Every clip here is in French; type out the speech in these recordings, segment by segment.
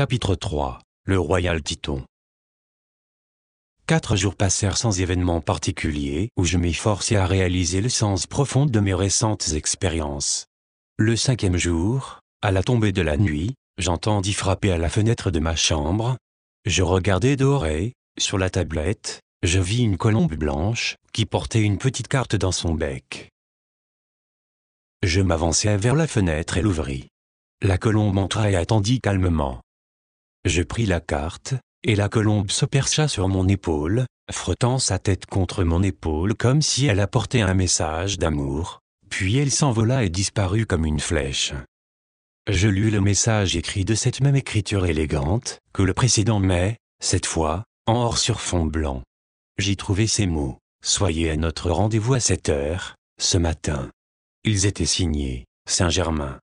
Chapitre 3. Le Royal Titon. 4 jours passèrent sans événement particulier où je m'efforçais à réaliser le sens profond de mes récentes expériences. Le 5e jour, à la tombée de la nuit, j'entendis frapper à la fenêtre de ma chambre. Je regardai dehors et, sur la tablette, je vis une colombe blanche qui portait une petite carte dans son bec. Je m'avançai vers la fenêtre et l'ouvris. La colombe entra et attendit calmement. Je pris la carte, et la colombe se percha sur mon épaule, frottant sa tête contre mon épaule comme si elle apportait un message d'amour, puis elle s'envola et disparut comme une flèche. Je lus le message écrit de cette même écriture élégante que le précédent mais, cette fois, en or sur fond blanc. J'y trouvai ces mots: « Soyez à notre rendez-vous à 7 heures, ce matin ». Ils étaient signés « Saint-Germain ».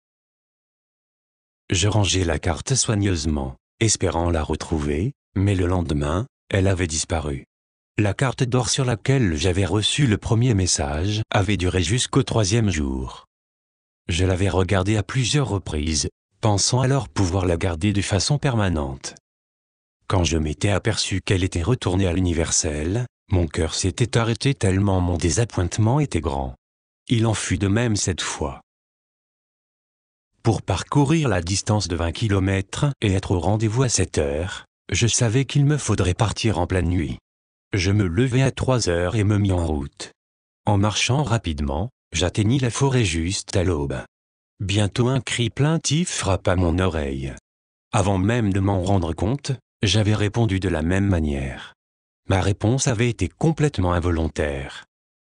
Je rangeai la carte soigneusement, espérant la retrouver, mais le lendemain, elle avait disparu. La carte d'or sur laquelle j'avais reçu le premier message avait duré jusqu'au 3e jour. Je l'avais regardée à plusieurs reprises, pensant alors pouvoir la garder de façon permanente. Quand je m'étais aperçu qu'elle était retournée à l'universel, mon cœur s'était arrêté tellement mon désappointement était grand. Il en fut de même cette fois. Pour parcourir la distance de 20 km et être au rendez-vous à 7 heures, je savais qu'il me faudrait partir en pleine nuit. Je me levai à 3 heures et me mis en route. En marchant rapidement, j'atteignis la forêt juste à l'aube. Bientôt un cri plaintif frappa mon oreille. Avant même de m'en rendre compte, j'avais répondu de la même manière. Ma réponse avait été complètement involontaire.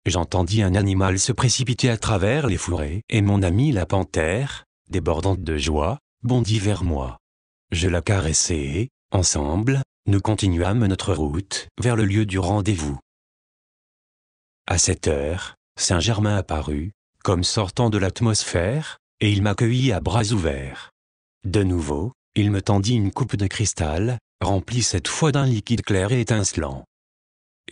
J'entendis un animal se précipiter à travers les forêts et mon ami la panthère, débordante de joie, bondit vers moi. Je la caressai et, ensemble, nous continuâmes notre route vers le lieu du rendez-vous. À 7 heures, Saint-Germain apparut, comme sortant de l'atmosphère, et il m'accueillit à bras ouverts. De nouveau, il me tendit une coupe de cristal, remplie cette fois d'un liquide clair et étincelant.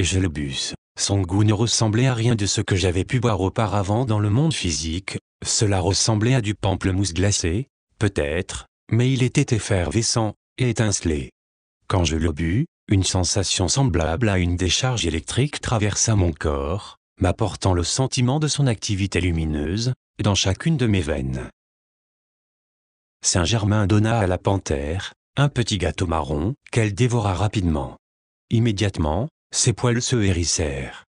Et je le bus. Son goût ne ressemblait à rien de ce que j'avais pu boire auparavant dans le monde physique, cela ressemblait à du pamplemousse glacé, peut-être, mais il était effervescent et étincelé. Quand je le bus, une sensation semblable à une décharge électrique traversa mon corps, m'apportant le sentiment de son activité lumineuse, dans chacune de mes veines. Saint-Germain donna à la panthère un petit gâteau marron qu'elle dévora rapidement. Immédiatement, ses poils se hérissèrent.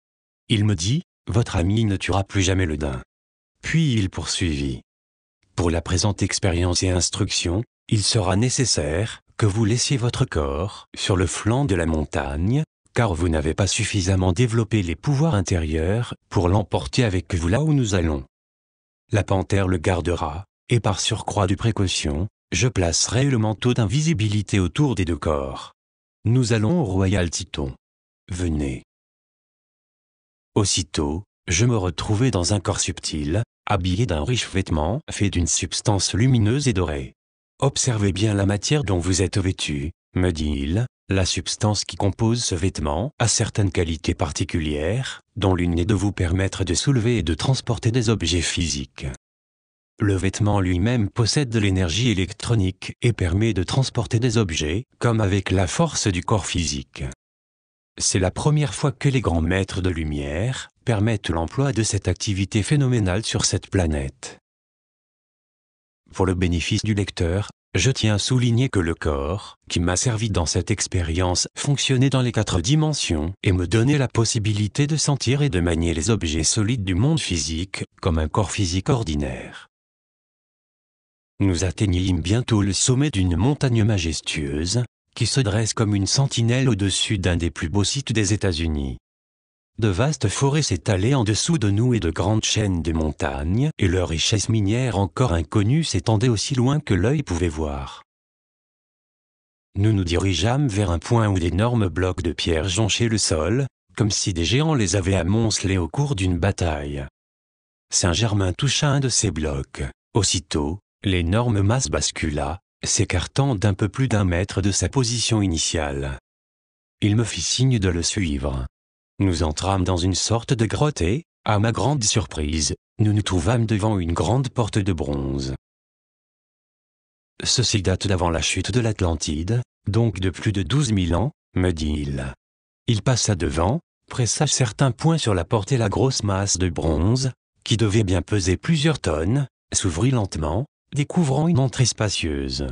Il me dit: « Votre ami ne tuera plus jamais le daim. » Puis il poursuivit: « Pour la présente expérience et instruction, il sera nécessaire que vous laissiez votre corps sur le flanc de la montagne, car vous n'avez pas suffisamment développé les pouvoirs intérieurs pour l'emporter avec vous là où nous allons. La panthère le gardera, et par surcroît de précaution, je placerai le manteau d'invisibilité autour des 2 corps. Nous allons au Royal Titon. Venez. » Aussitôt, je me retrouvai dans un corps subtil, habillé d'un riche vêtement fait d'une substance lumineuse et dorée. « Observez bien la matière dont vous êtes vêtu, » me dit-il. « La substance qui compose ce vêtement a certaines qualités particulières, dont l'une est de vous permettre de soulever et de transporter des objets physiques. Le vêtement lui-même possède de l'énergie électronique et permet de transporter des objets, comme avec la force du corps physique. C'est la première fois que les grands maîtres de lumière permettent l'emploi de cette activité phénoménale sur cette planète. Pour le bénéfice du lecteur, je tiens à souligner que le corps, qui m'a servi dans cette expérience, fonctionnait dans les 4 dimensions et me donnait la possibilité de sentir et de manier les objets solides du monde physique, comme un corps physique ordinaire. Nous atteignîmes bientôt le sommet d'une montagne majestueuse, qui se dresse comme une sentinelle au-dessus d'un des plus beaux sites des États-Unis. De vastes forêts s'étalaient en dessous de nous et de grandes chaînes de montagnes, et leurs richesses minières encore inconnues s'étendaient aussi loin que l'œil pouvait voir. Nous nous dirigeâmes vers un point où d'énormes blocs de pierre jonchaient le sol, comme si des géants les avaient amoncelés au cours d'une bataille. Saint-Germain toucha un de ces blocs. Aussitôt, l'énorme masse bascula, s'écartant d'un peu plus d'1 mètre de sa position initiale. Il me fit signe de le suivre. Nous entrâmes dans une sorte de grotte et, à ma grande surprise, nous nous trouvâmes devant une grande porte de bronze. Ceci date d'avant la chute de l'Atlantide, donc de plus de 12 000 ans, me dit-il. Il passa devant, pressa certains points sur la porte et la grosse masse de bronze, qui devait bien peser plusieurs tonnes, s'ouvrit lentement, découvrant une entrée spacieuse.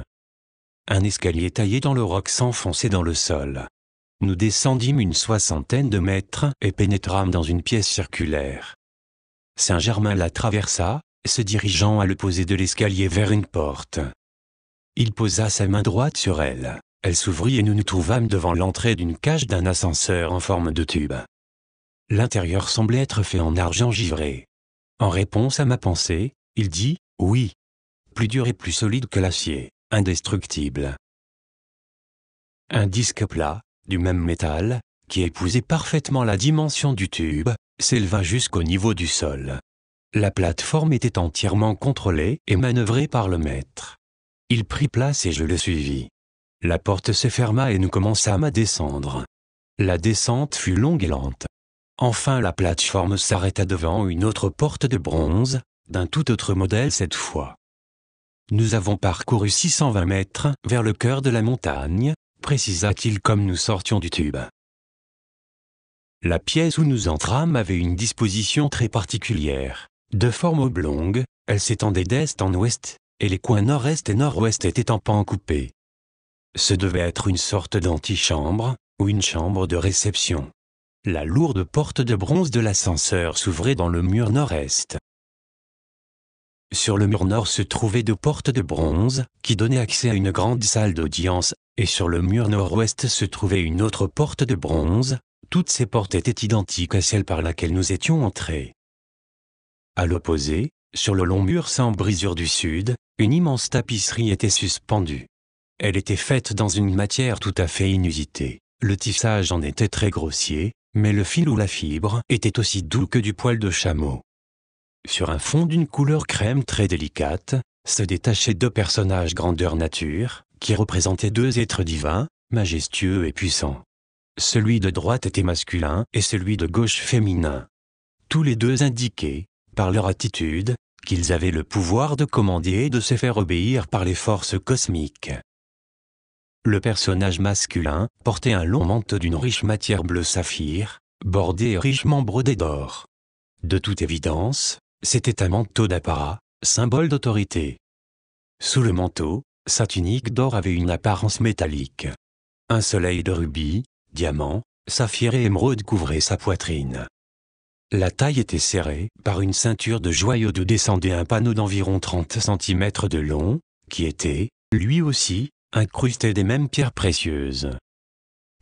Un escalier taillé dans le roc s'enfonçait dans le sol. Nous descendîmes une 60aine de mètres et pénétrâmes dans une pièce circulaire. Saint-Germain la traversa, se dirigeant à l'opposé de l'escalier vers une porte. Il posa sa main droite sur elle. Elle s'ouvrit et nous nous trouvâmes devant l'entrée d'une cage d'un ascenseur en forme de tube. L'intérieur semblait être fait en argent givré. En réponse à ma pensée, il dit « Oui, plus dur et plus solide que l'acier, indestructible. » Un disque plat, du même métal, qui épousait parfaitement la dimension du tube, s'éleva jusqu'au niveau du sol. La plateforme était entièrement contrôlée et manœuvrée par le maître. Il prit place et je le suivis. La porte se ferma et nous commençâmes à descendre. La descente fut longue et lente. Enfin la plateforme s'arrêta devant une autre porte de bronze, d'un tout autre modèle cette fois. Nous avons parcouru 620 mètres vers le cœur de la montagne, précisa-t-il comme nous sortions du tube. La pièce où nous entrâmes avait une disposition très particulière. De forme oblongue, elle s'étendait d'est en ouest, et les coins nord-est et nord-ouest étaient en pans coupés. Ce devait être une sorte d'antichambre, ou une chambre de réception. La lourde porte de bronze de l'ascenseur s'ouvrait dans le mur nord-est. Sur le mur nord se trouvaient 2 portes de bronze, qui donnaient accès à une grande salle d'audience, et sur le mur nord-ouest se trouvait une autre porte de bronze. Toutes ces portes étaient identiques à celle par laquelle nous étions entrés. À l'opposé, sur le long mur sans brisure du sud, une immense tapisserie était suspendue. Elle était faite dans une matière tout à fait inusitée. Le tissage en était très grossier, mais le fil ou la fibre était aussi doux que du poil de chameau. Sur un fond d'une couleur crème très délicate, se détachaient 2 personnages grandeur nature, qui représentaient 2 êtres divins, majestueux et puissants. Celui de droite était masculin et celui de gauche féminin. Tous les 2 indiquaient, par leur attitude, qu'ils avaient le pouvoir de commander et de se faire obéir par les forces cosmiques. Le personnage masculin portait un long manteau d'une riche matière bleu saphir, bordé et richement brodé d'or. De toute évidence, c'était un manteau d'apparat, symbole d'autorité. Sous le manteau, sa tunique d'or avait une apparence métallique. Un soleil de rubis, diamants, saphirs et émeraudes couvrait sa poitrine. La taille était serrée par une ceinture de joyaux d'où descendait un panneau d'environ 30 cm de long, qui était, lui aussi, incrusté des mêmes pierres précieuses.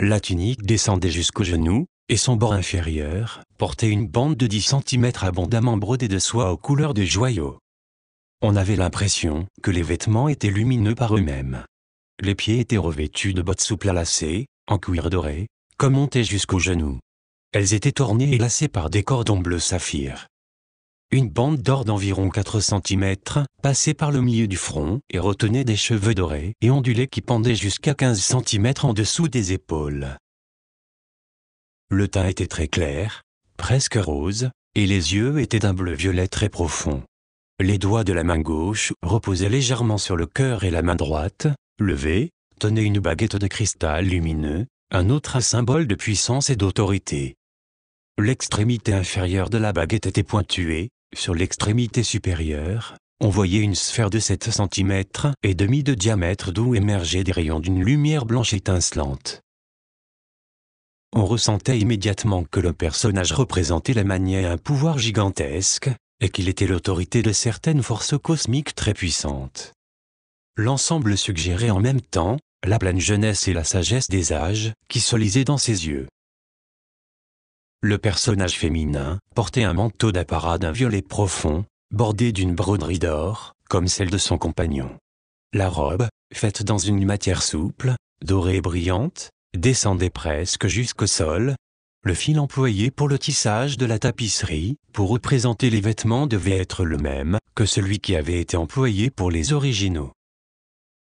La tunique descendait jusqu'aux genoux, et son bord inférieur portait une bande de 10 cm abondamment brodée de soie aux couleurs de joyaux. On avait l'impression que les vêtements étaient lumineux par eux-mêmes. Les pieds étaient revêtus de bottes souples à lacets, en cuir doré, comme montées jusqu'aux genoux. Elles étaient ornées et lacées par des cordons bleu saphir. Une bande d'or d'environ 4 cm passait par le milieu du front et retenait des cheveux dorés et ondulés qui pendaient jusqu'à 15 cm en dessous des épaules. Le teint était très clair, presque rose, et les yeux étaient d'un bleu-violet très profond. Les doigts de la main gauche reposaient légèrement sur le cœur et la main droite, levée, tenait une baguette de cristal lumineux, un autre symbole de puissance et d'autorité. L'extrémité inférieure de la baguette était pointuée, sur l'extrémité supérieure, on voyait une sphère de 7 cm et demi de diamètre d'où émergeaient des rayons d'une lumière blanche étincelante. On ressentait immédiatement que le personnage représentait la maniait un pouvoir gigantesque, et qu'il était l'autorité de certaines forces cosmiques très puissantes. L'ensemble suggérait en même temps la pleine jeunesse et la sagesse des âges qui se lisaient dans ses yeux. Le personnage féminin portait un manteau d'apparat d'un violet profond, bordé d'une broderie d'or, comme celle de son compagnon. La robe, faite dans une matière souple, dorée et brillante, descendait presque jusqu'au sol. Le fil employé pour le tissage de la tapisserie, pour représenter les vêtements, devait être le même que celui qui avait été employé pour les originaux.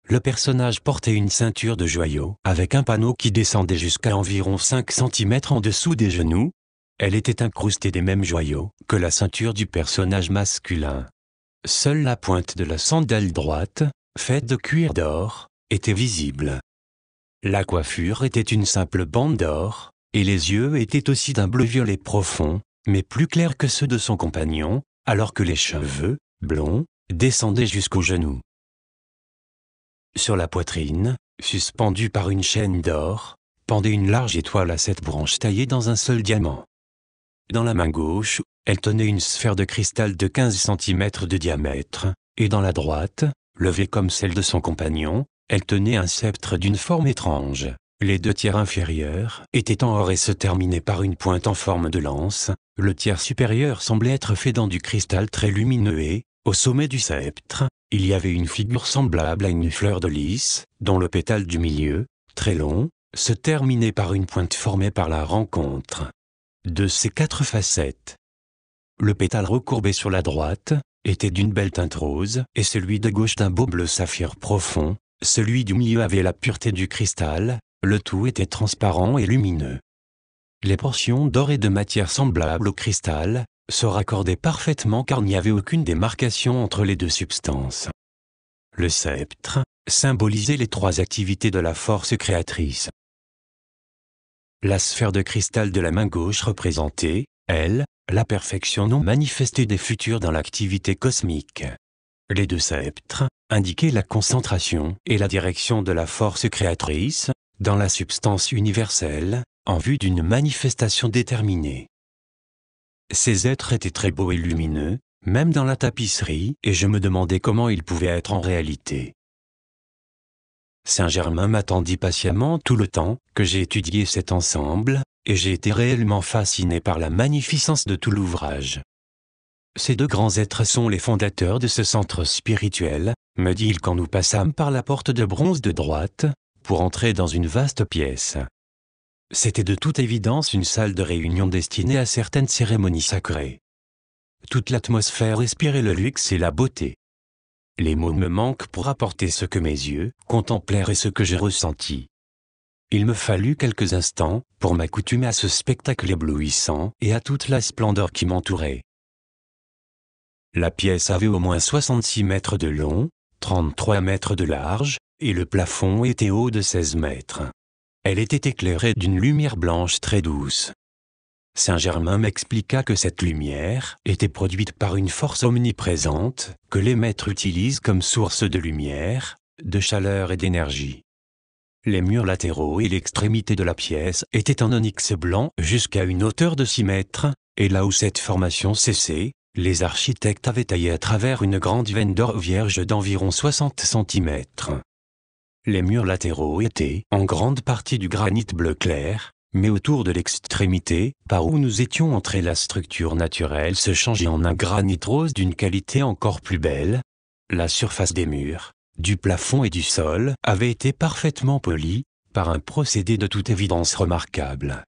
Le personnage portait une ceinture de joyaux, avec un panneau qui descendait jusqu'à environ 5 cm en dessous des genoux. Elle était incrustée des mêmes joyaux que la ceinture du personnage masculin. Seule la pointe de la sandale droite faite de cuir d'or, était visible. La coiffure était une simple bande d'or, et les yeux étaient aussi d'un bleu-violet profond, mais plus clairs que ceux de son compagnon, alors que les cheveux, blonds, descendaient jusqu'aux genoux. Sur la poitrine, suspendue par une chaîne d'or, pendait une large étoile à 7 branches taillées dans un seul diamant. Dans la main gauche, elle tenait une sphère de cristal de 15 cm de diamètre, et dans la droite, levée comme celle de son compagnon, elle tenait un sceptre d'une forme étrange. Les 2 tiers inférieurs étaient en or et se terminaient par une pointe en forme de lance. Le tiers supérieur semblait être fait dans du cristal très lumineux et, au sommet du sceptre, il y avait une figure semblable à une fleur de lys, dont le pétale du milieu, très long, se terminait par une pointe formée par la rencontre de ces 4 facettes. Le pétale recourbé sur la droite était d'une belle teinte rose et celui de gauche d'un beau bleu saphir profond. Celui du milieu avait la pureté du cristal, le tout était transparent et lumineux. Les portions d'or et de matière semblables au cristal se raccordaient parfaitement car il n'y avait aucune démarcation entre les 2 substances. Le sceptre symbolisait les 3 activités de la force créatrice. La sphère de cristal de la main gauche représentait, elle, la perfection non manifestée des futurs dans l'activité cosmique. Les 2 sceptres indiquaient la concentration et la direction de la force créatrice dans la substance universelle, en vue d'une manifestation déterminée. Ces êtres étaient très beaux et lumineux, même dans la tapisserie, et je me demandais comment ils pouvaient être en réalité. Saint-Germain m'attendit patiemment tout le temps que j'ai étudié cet ensemble, et j'ai été réellement fasciné par la magnificence de tout l'ouvrage. Ces 2 grands êtres sont les fondateurs de ce centre spirituel, me dit-il quand nous passâmes par la porte de bronze de droite, pour entrer dans une vaste pièce. C'était de toute évidence une salle de réunion destinée à certaines cérémonies sacrées. Toute l'atmosphère respirait le luxe et la beauté. Les mots me manquent pour apporter ce que mes yeux contemplèrent et ce que j'ai ressenti. Il me fallut quelques instants pour m'accoutumer à ce spectacle éblouissant et à toute la splendeur qui m'entourait. La pièce avait au moins 66 mètres de long, 33 mètres de large, et le plafond était haut de 16 mètres. Elle était éclairée d'une lumière blanche très douce. Saint-Germain m'expliqua que cette lumière était produite par une force omniprésente, que les maîtres utilisent comme source de lumière, de chaleur et d'énergie. Les murs latéraux et l'extrémité de la pièce étaient en onyx blanc jusqu'à une hauteur de 6 mètres, et là où cette formation cessait, les architectes avaient taillé à travers une grande veine d'or vierge d'environ 60 cm. Les murs latéraux étaient en grande partie du granit bleu clair, mais autour de l'extrémité, par où nous étions entrés, la structure naturelle se changeait en un granit rose d'une qualité encore plus belle. La surface des murs, du plafond et du sol avait été parfaitement polie, par un procédé de toute évidence remarquable.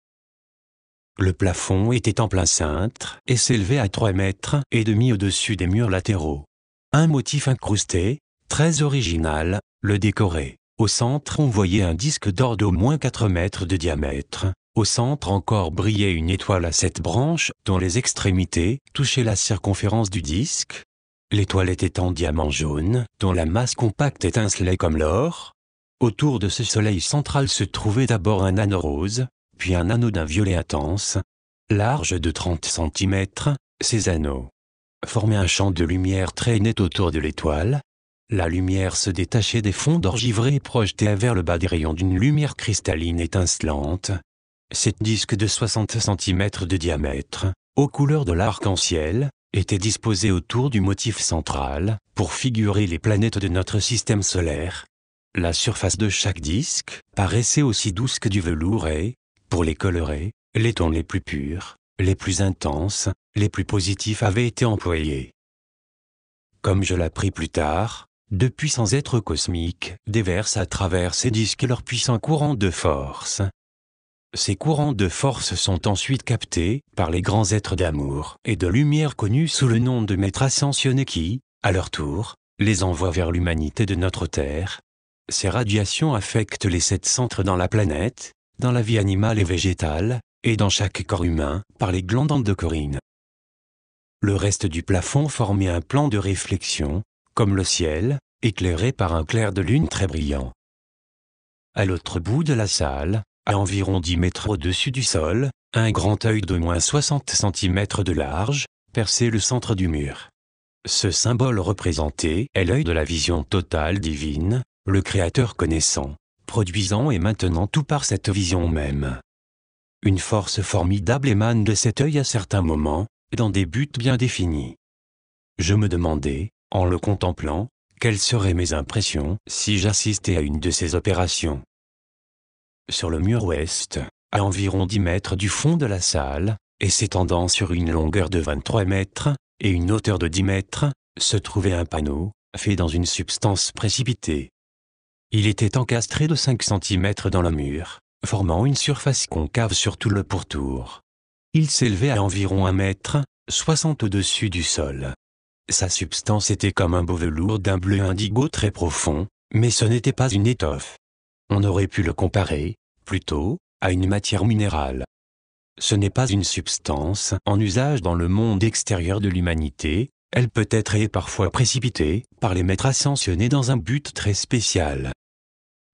Le plafond était en plein cintre et s'élevait à 3 mètres et demi au-dessus des murs latéraux. Un motif incrusté, très original, le décorait. Au centre, on voyait un disque d'or d'au moins 4 mètres de diamètre. Au centre encore brillait une étoile à 7 branches, dont les extrémités touchaient la circonférence du disque. L'étoile était en diamant jaune, dont la masse compacte étincelait comme l'or. Autour de ce soleil central se trouvait d'abord un anneau rose, puis un anneau d'un violet intense, large de 30 cm. Ces anneaux formaient un champ de lumière très net autour de l'étoile. La lumière se détachait des fonds d'or givrés et projetait vers le bas des rayons d'une lumière cristalline étincelante. Ces disques de 60 cm de diamètre, aux couleurs de l'arc-en-ciel, étaient disposés autour du motif central, pour figurer les planètes de notre système solaire. La surface de chaque disque paraissait aussi douce que du velours et, pour les colorer, les tons les plus purs, les plus intenses, les plus positifs avaient été employés. Comme je l'appris plus tard, de puissants êtres cosmiques déversent à travers ces disques leurs puissants courants de force. Ces courants de force sont ensuite captés par les grands êtres d'amour et de lumière connus sous le nom de maîtres ascensionnés qui, à leur tour, les envoient vers l'humanité de notre Terre. Ces radiations affectent les 7 centres dans la planète, dans la vie animale et végétale, et dans chaque corps humain, par les glandes endocrines. Le reste du plafond formait un plan de réflexion, comme le ciel, éclairé par un clair de lune très brillant. À l'autre bout de la salle, à environ 10 mètres au-dessus du sol, un grand œil d'au moins 60 cm de large, perçait le centre du mur. Ce symbole représenté est l'œil de la vision totale divine, le Créateur connaissant, produisant et maintenant tout par cette vision même. Une force formidable émane de cet œil à certains moments, dans des buts bien définis. Je me demandais, en le contemplant, quelles seraient mes impressions si j'assistais à une de ces opérations. Sur le mur ouest, à environ 10 mètres du fond de la salle, et s'étendant sur une longueur de 23 mètres, et une hauteur de 10 mètres, se trouvait un panneau, fait dans une substance précipitée. Il était encastré de 5 cm dans le mur, formant une surface concave sur tout le pourtour. Il s'élevait à environ 1,60 m au-dessus du sol. Sa substance était comme un beau velours d'un bleu indigo très profond, mais ce n'était pas une étoffe. On aurait pu le comparer, plutôt, à une matière minérale. Ce n'est pas une substance en usage dans le monde extérieur de l'humanité, elle peut être et parfois précipitée par les maîtres ascensionnés dans un but très spécial.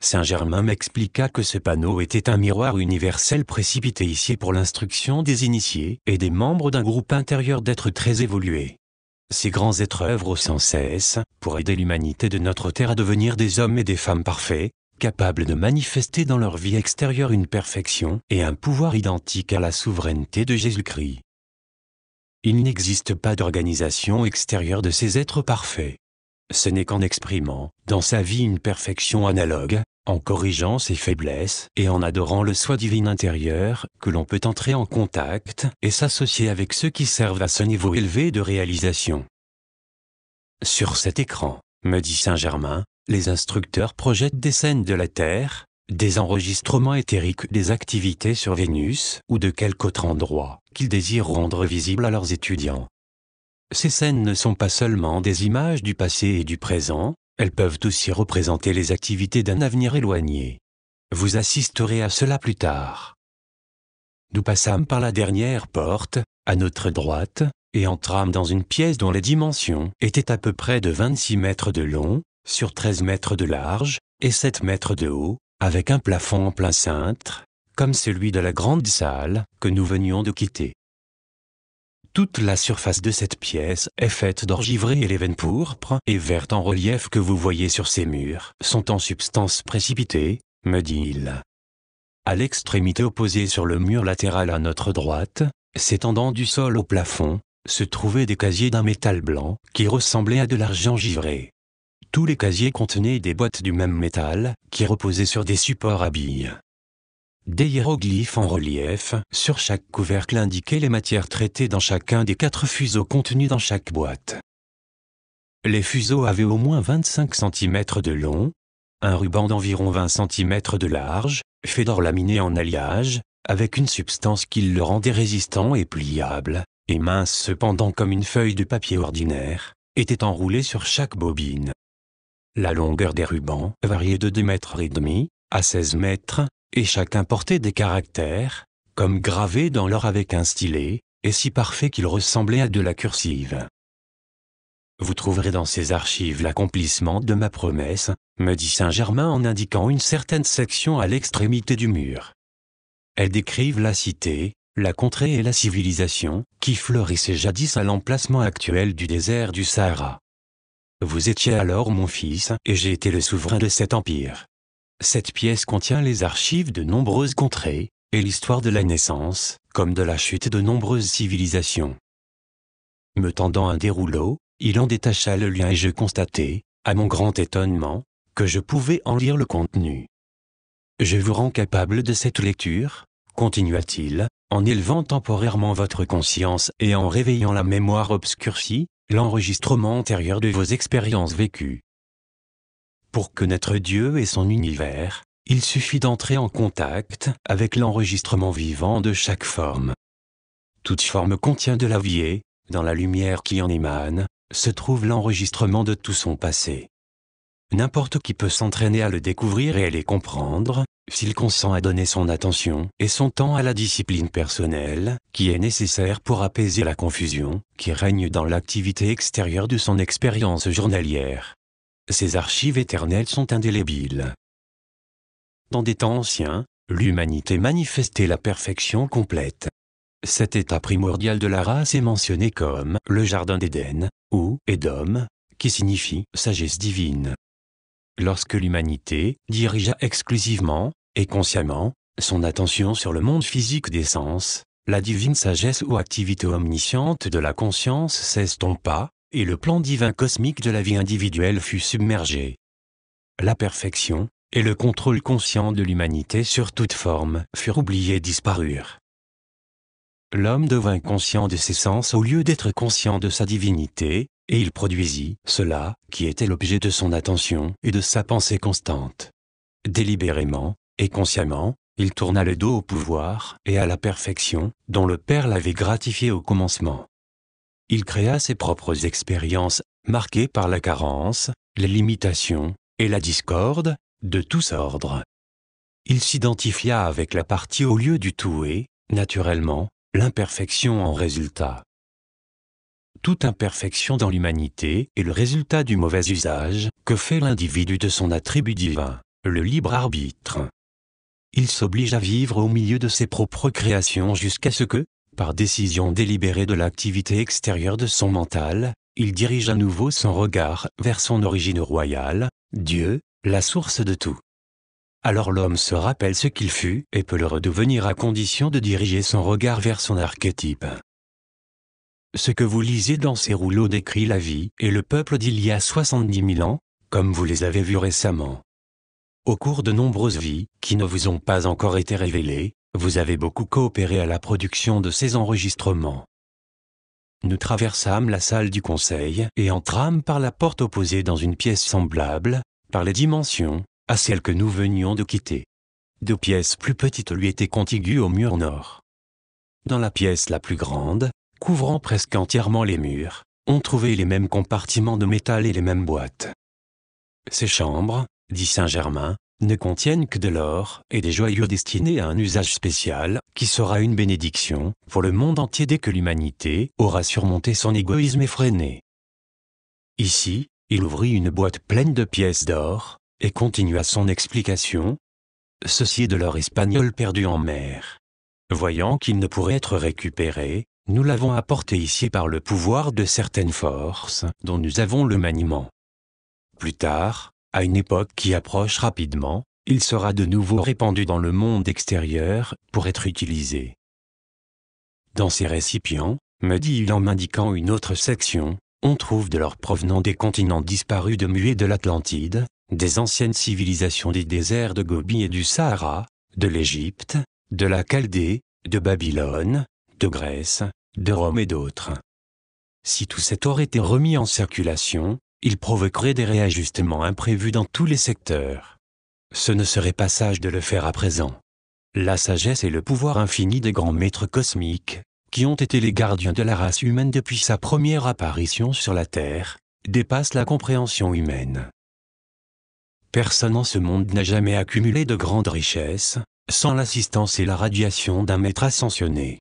Saint-Germain m'expliqua que ce panneau était un miroir universel précipité ici pour l'instruction des initiés et des membres d'un groupe intérieur d'êtres très évolués. Ces grands êtres œuvrent sans cesse pour aider l'humanité de notre terre à devenir des hommes et des femmes parfaits, capables de manifester dans leur vie extérieure une perfection et un pouvoir identique à la souveraineté de Jésus-Christ. Il n'existe pas d'organisation extérieure de ces êtres parfaits. Ce n'est qu'en exprimant, dans sa vie une perfection analogue, en corrigeant ses faiblesses et en adorant le soi divin intérieur, que l'on peut entrer en contact et s'associer avec ceux qui servent à ce niveau élevé de réalisation. Sur cet écran, me dit Saint-Germain, les instructeurs projettent des scènes de la Terre, des enregistrements éthériques des activités sur Vénus ou de quelque autre endroit qu'ils désirent rendre visibles à leurs étudiants. Ces scènes ne sont pas seulement des images du passé et du présent, elles peuvent aussi représenter les activités d'un avenir éloigné. Vous assisterez à cela plus tard. Nous passâmes par la dernière porte, à notre droite, et entrâmes dans une pièce dont les dimensions étaient à peu près de 26 mètres de long, sur 13 mètres de large, et 7 mètres de haut, avec un plafond en plein cintre, comme celui de la grande salle que nous venions de quitter. Toute la surface de cette pièce est faite d'or givré et les veines pourpres et vertes en relief que vous voyez sur ces murs sont en substance précipitée, me dit-il. À l'extrémité opposée sur le mur latéral à notre droite, s'étendant du sol au plafond, se trouvaient des casiers d'un métal blanc qui ressemblait à de l'argent givré. Tous les casiers contenaient des boîtes du même métal qui reposaient sur des supports à billes. Des hiéroglyphes en relief sur chaque couvercle indiquaient les matières traitées dans chacun des 4 fuseaux contenus dans chaque boîte. Les fuseaux avaient au moins 25 cm de long, un ruban d'environ 20 cm de large, fait d'or laminé en alliage, avec une substance qui le rendait résistant et pliable, et mince cependant comme une feuille de papier ordinaire, était enroulée sur chaque bobine. La longueur des rubans variait de 2,5 m à 16 mètres, et chacun portait des caractères, comme gravés dans l'or avec un stylet, et si parfait qu'il ressemblait à de la cursive. Vous trouverez dans ces archives l'accomplissement de ma promesse, me dit Saint-Germain en indiquant une certaine section à l'extrémité du mur. Elles décrivent la cité, la contrée et la civilisation, qui fleurissaient jadis à l'emplacement actuel du désert du Sahara. Vous étiez alors mon fils, et j'ai été le souverain de cet empire. Cette pièce contient les archives de nombreuses contrées, et l'histoire de la naissance, comme de la chute de nombreuses civilisations. Me tendant un des rouleaux, il en détacha le lien et je constatai, à mon grand étonnement, que je pouvais en lire le contenu. Je vous rends capable de cette lecture, continua-t-il, en élevant temporairement votre conscience et en réveillant la mémoire obscurcie, l'enregistrement antérieur de vos expériences vécues. Pour connaître Dieu et son univers, il suffit d'entrer en contact avec l'enregistrement vivant de chaque forme. Toute forme contient de la vie et, dans la lumière qui en émane, se trouve l'enregistrement de tout son passé. N'importe qui peut s'entraîner à le découvrir et à les comprendre, s'il consent à donner son attention et son temps à la discipline personnelle, qui est nécessaire pour apaiser la confusion qui règne dans l'activité extérieure de son expérience journalière. ses archives éternelles sont indélébiles. Dans des temps anciens, l'humanité manifestait la perfection complète. Cet état primordial de la race est mentionné comme le Jardin d'Éden, ou Édom, qui signifie sagesse divine. Lorsque l'humanité dirigea exclusivement, et consciemment, son attention sur le monde physique des sens, la divine sagesse ou activité omnisciente de la conscience s'estompa, et le plan divin cosmique de la vie individuelle fut submergé. La perfection, et le contrôle conscient de l'humanité sur toute forme furent oubliés et disparurent. L'homme devint conscient de ses sens au lieu d'être conscient de sa divinité, et il produisit cela qui était l'objet de son attention et de sa pensée constante. Délibérément, et consciemment, il tourna le dos au pouvoir et à la perfection, dont le Père l'avait gratifié au commencement. Il créa ses propres expériences, marquées par la carence, les limitations, et la discorde, de tous ordres. Il s'identifia avec la partie au lieu du tout et, naturellement, l'imperfection en résultat. Toute imperfection dans l'humanité est le résultat du mauvais usage que fait l'individu de son attribut divin, le libre arbitre. Il s'oblige à vivre au milieu de ses propres créations jusqu'à ce que, par décision délibérée de l'activité extérieure de son mental, il dirige à nouveau son regard vers son origine royale, Dieu, la source de tout. Alors l'homme se rappelle ce qu'il fut et peut le redevenir à condition de diriger son regard vers son archétype. Ce que vous lisez dans ces rouleaux décrit la vie et le peuple d'il y a 70 000 ans, comme vous les avez vus récemment. Au cours de nombreuses vies, qui ne vous ont pas encore été révélées, vous avez beaucoup coopéré à la production de ces enregistrements. Nous traversâmes la salle du conseil et entrâmes par la porte opposée dans une pièce semblable, par les dimensions, à celle que nous venions de quitter. 2 pièces plus petites lui étaient contiguës au mur nord. Dans la pièce la plus grande, couvrant presque entièrement les murs, on trouvait les mêmes compartiments de métal et les mêmes boîtes. Ces chambres, dit Saint Germain, ne contiennent que de l'or et des joyaux destinés à un usage spécial, qui sera une bénédiction pour le monde entier dès que l'humanité aura surmonté son égoïsme effréné. Ici, il ouvrit une boîte pleine de pièces d'or, et continua son explication. Ceci est de l'or espagnol perdu en mer. Voyant qu'il ne pourrait être récupéré, nous l'avons apporté ici par le pouvoir de certaines forces dont nous avons le maniement. Plus tard, à une époque qui approche rapidement, il sera de nouveau répandu dans le monde extérieur pour être utilisé. Dans ces récipients, me dit-il en m'indiquant une autre section, on trouve de l'or provenant des continents disparus de Mu et de l'Atlantide, des anciennes civilisations des déserts de Gobi et du Sahara, de l'Égypte, de la Chaldée, de Babylone, de Grèce, de Rome et d'autres. Si tout cet or était remis en circulation, il provoquerait des réajustements imprévus dans tous les secteurs. Ce ne serait pas sage de le faire à présent. La sagesse et le pouvoir infini des grands maîtres cosmiques, qui ont été les gardiens de la race humaine depuis sa première apparition sur la Terre, dépassent la compréhension humaine. Personne en ce monde n'a jamais accumulé de grandes richesses, sans l'assistance et la radiation d'un maître ascensionné.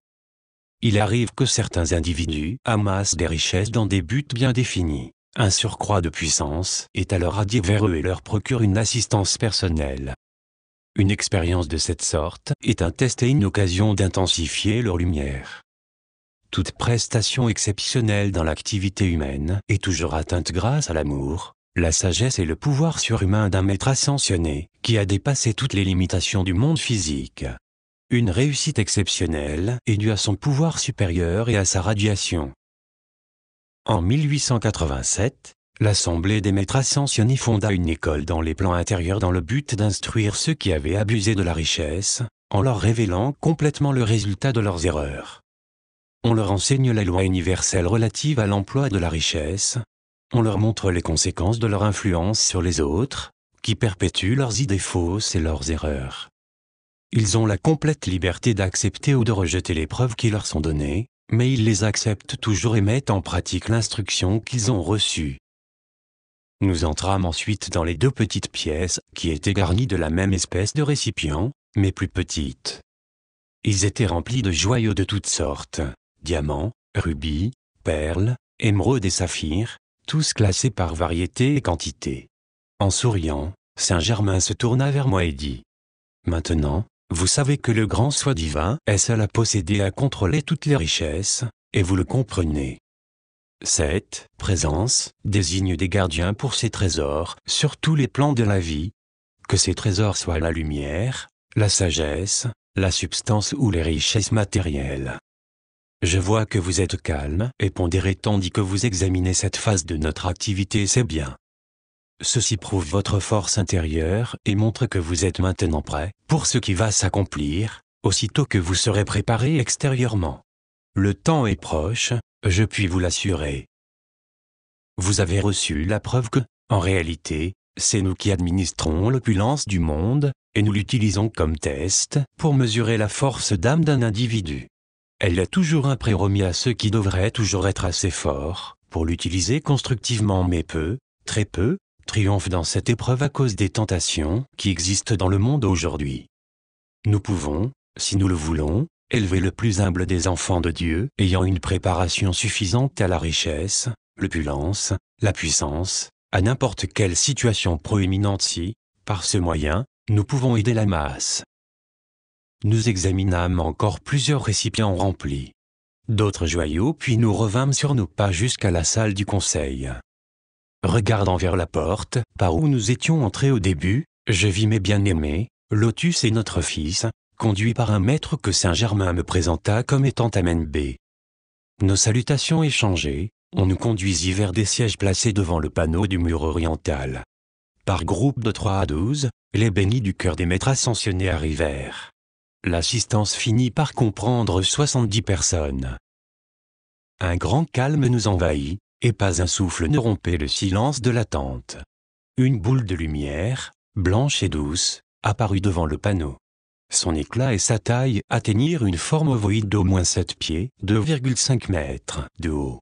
Il arrive que certains individus amassent des richesses dans des buts bien définis. Un surcroît de puissance est alors radié vers eux et leur procure une assistance personnelle. Une expérience de cette sorte est un test et une occasion d'intensifier leur lumière. Toute prestation exceptionnelle dans l'activité humaine est toujours atteinte grâce à l'amour, la sagesse et le pouvoir surhumain d'un maître ascensionné qui a dépassé toutes les limitations du monde physique. Une réussite exceptionnelle est due à son pouvoir supérieur et à sa radiation. En 1887, l'Assemblée des maîtres ascensionnés fonda une école dans les plans intérieurs dans le but d'instruire ceux qui avaient abusé de la richesse, en leur révélant complètement le résultat de leurs erreurs. On leur enseigne la loi universelle relative à l'emploi de la richesse. On leur montre les conséquences de leur influence sur les autres, qui perpétuent leurs idées fausses et leurs erreurs. Ils ont la complète liberté d'accepter ou de rejeter les preuves qui leur sont données, mais ils les acceptent toujours et mettent en pratique l'instruction qu'ils ont reçue. Nous entrâmes ensuite dans les 2 petites pièces qui étaient garnies de la même espèce de récipients, mais plus petites. Ils étaient remplis de joyaux de toutes sortes, diamants, rubis, perles, émeraudes et saphirs, tous classés par variété et quantité. En souriant, Saint-Germain se tourna vers moi et dit : « Maintenant, vous savez que le grand soi divin est seul à posséder et à contrôler toutes les richesses, et vous le comprenez. Cette présence désigne des gardiens pour ces trésors sur tous les plans de la vie, que ces trésors soient la lumière, la sagesse, la substance ou les richesses matérielles. Je vois que vous êtes calme et pondéré tandis que vous examinez cette phase de notre activité et c'est bien. Ceci prouve votre force intérieure et montre que vous êtes maintenant prêt pour ce qui va s'accomplir, aussitôt que vous serez préparé extérieurement. Le temps est proche, je puis vous l'assurer. Vous avez reçu la preuve que, en réalité, c'est nous qui administrons l'opulence du monde, et nous l'utilisons comme test pour mesurer la force d'âme d'un individu. Elle est toujours un prêt remis à ceux qui devraient toujours être assez forts pour l'utiliser constructivement mais peu, très peu, triomphent dans cette épreuve à cause des tentations qui existent dans le monde aujourd'hui. Nous pouvons, si nous le voulons, élever le plus humble des enfants de Dieu ayant une préparation suffisante à la richesse, l'opulence, la puissance, à n'importe quelle situation proéminente si, par ce moyen, nous pouvons aider la masse. Nous examinâmes encore plusieurs récipients remplis d'autres joyaux puis nous revînmes sur nos pas jusqu'à la salle du conseil. Regardant vers la porte, par où nous étions entrés au début, je vis mes bien-aimés, Lotus et notre fils, conduits par un maître que Saint-Germain me présenta comme étant Amen B. Nos salutations échangées, on nous conduisit vers des sièges placés devant le panneau du mur oriental. Par groupe de 3 à 12, les bénis du cœur des maîtres ascensionnés arrivèrent. L'assistance finit par comprendre 70 personnes. Un grand calme nous envahit, et pas un souffle ne rompait le silence de l'attente. Une boule de lumière, blanche et douce, apparut devant le panneau. Son éclat et sa taille atteignirent une forme ovoïde d'au moins 7 pieds, 2,5 mètres de haut.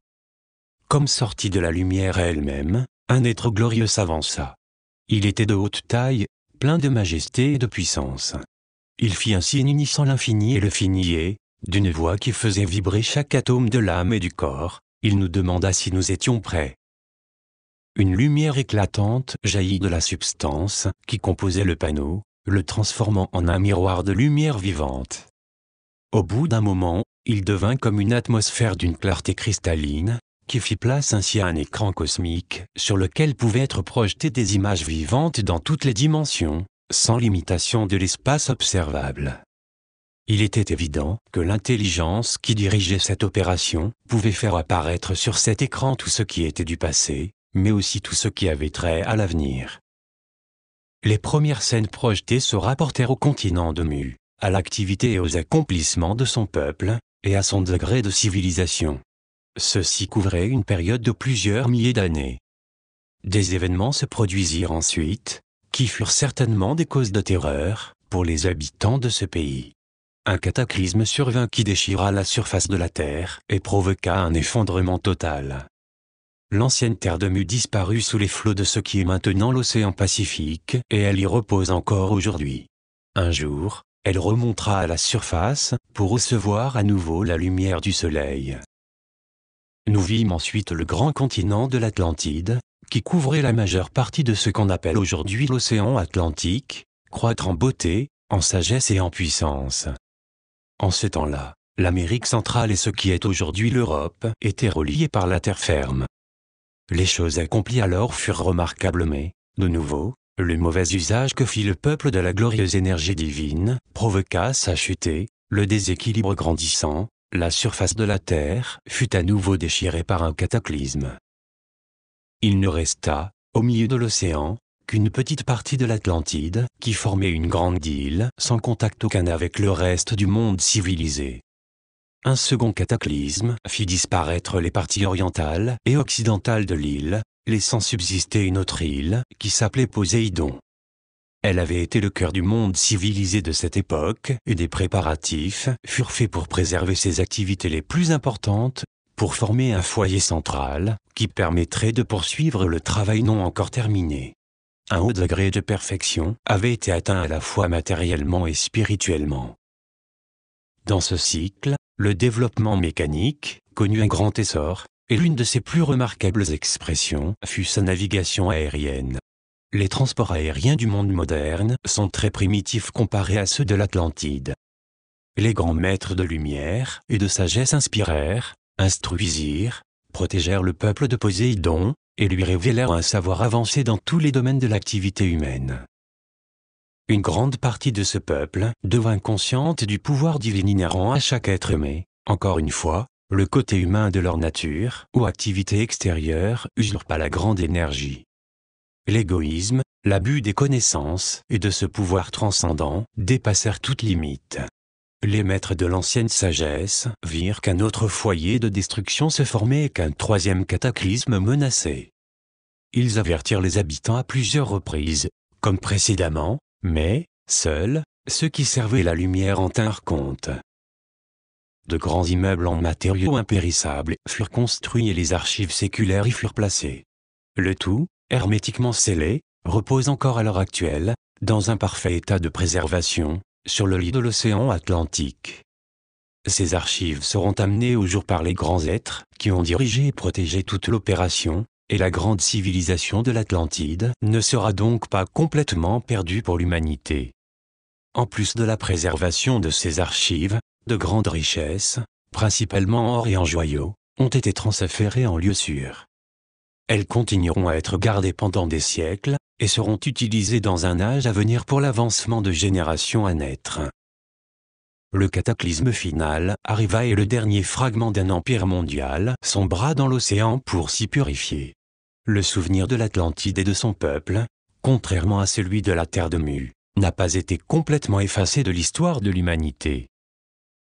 Comme sorti de la lumière elle-même, un être glorieux s'avança. Il était de haute taille, plein de majesté et de puissance. Il fit un signe unissant l'infini et le fini et, d'une voix qui faisait vibrer chaque atome de l'âme et du corps, il nous demanda si nous étions prêts. Une lumière éclatante jaillit de la substance qui composait le panneau, le transformant en un miroir de lumière vivante. Au bout d'un moment, il devint comme une atmosphère d'une clarté cristalline, qui fit place ainsi à un écran cosmique sur lequel pouvaient être projetées des images vivantes dans toutes les dimensions, sans limitation de l'espace observable. Il était évident que l'intelligence qui dirigeait cette opération pouvait faire apparaître sur cet écran tout ce qui était du passé, mais aussi tout ce qui avait trait à l'avenir. Les premières scènes projetées se rapportèrent au continent de Mu, à l'activité et aux accomplissements de son peuple, et à son degré de civilisation. Ceci couvrait une période de plusieurs milliers d'années. Des événements se produisirent ensuite, qui furent certainement des causes de terreur pour les habitants de ce pays. Un cataclysme survint qui déchira la surface de la Terre et provoqua un effondrement total. L'ancienne terre de Mu disparut sous les flots de ce qui est maintenant l'océan Pacifique et elle y repose encore aujourd'hui. Un jour, elle remontera à la surface pour recevoir à nouveau la lumière du soleil. Nous vîmes ensuite le grand continent de l'Atlantide, qui couvrait la majeure partie de ce qu'on appelle aujourd'hui l'océan Atlantique, croître en beauté, en sagesse et en puissance. En ce temps-là, l'Amérique centrale et ce qui est aujourd'hui l'Europe étaient reliés par la terre ferme. Les choses accomplies alors furent remarquables mais, de nouveau, le mauvais usage que fit le peuple de la glorieuse énergie divine provoqua sa chute et, le déséquilibre grandissant, la surface de la Terre fut à nouveau déchirée par un cataclysme. Il ne resta, au milieu de l'océan, qu'une petite partie de l'Atlantide qui formait une grande île sans contact aucun avec le reste du monde civilisé. Un second cataclysme fit disparaître les parties orientales et occidentales de l'île, laissant subsister une autre île qui s'appelait Poséidon. Elle avait été le cœur du monde civilisé de cette époque et des préparatifs furent faits pour préserver ses activités les plus importantes, pour former un foyer central qui permettrait de poursuivre le travail non encore terminé. Un haut degré de perfection avait été atteint à la fois matériellement et spirituellement. Dans ce cycle, le développement mécanique connut un grand essor, et l'une de ses plus remarquables expressions fut sa navigation aérienne. Les transports aériens du monde moderne sont très primitifs comparés à ceux de l'Atlantide. Les grands maîtres de lumière et de sagesse inspirèrent, instruisirent, protégèrent le peuple de Poséidon, et lui révélèrent un savoir avancé dans tous les domaines de l'activité humaine. Une grande partie de ce peuple devint consciente du pouvoir divin inhérent à chaque être aimé. Encore une fois, le côté humain de leur nature ou activité extérieure usurpa la grande énergie. L'égoïsme, l'abus des connaissances et de ce pouvoir transcendant dépassèrent toute limite. Les maîtres de l'ancienne sagesse virent qu'un autre foyer de destruction se formait et qu'un troisième cataclysme menaçait. Ils avertirent les habitants à plusieurs reprises, comme précédemment, mais, seuls, ceux qui servaient la lumière en tinrent compte. De grands immeubles en matériaux impérissables furent construits et les archives séculaires y furent placées. Le tout, hermétiquement scellé, repose encore à l'heure actuelle, dans un parfait état de préservation, sur le lit de l'océan Atlantique. Ces archives seront amenées au jour par les grands êtres qui ont dirigé et protégé toute l'opération, et la grande civilisation de l'Atlantide ne sera donc pas complètement perdue pour l'humanité. En plus de la préservation de ces archives, de grandes richesses, principalement en or et en joyaux, ont été transférées en lieu sûr. Elles continueront à être gardées pendant des siècles, et seront utilisées dans un âge à venir pour l'avancement de générations à naître. Le cataclysme final arriva et le dernier fragment d'un empire mondial sombra dans l'océan pour s'y purifier. Le souvenir de l'Atlantide et de son peuple, contrairement à celui de la terre de Mu, n'a pas été complètement effacé de l'histoire de l'humanité.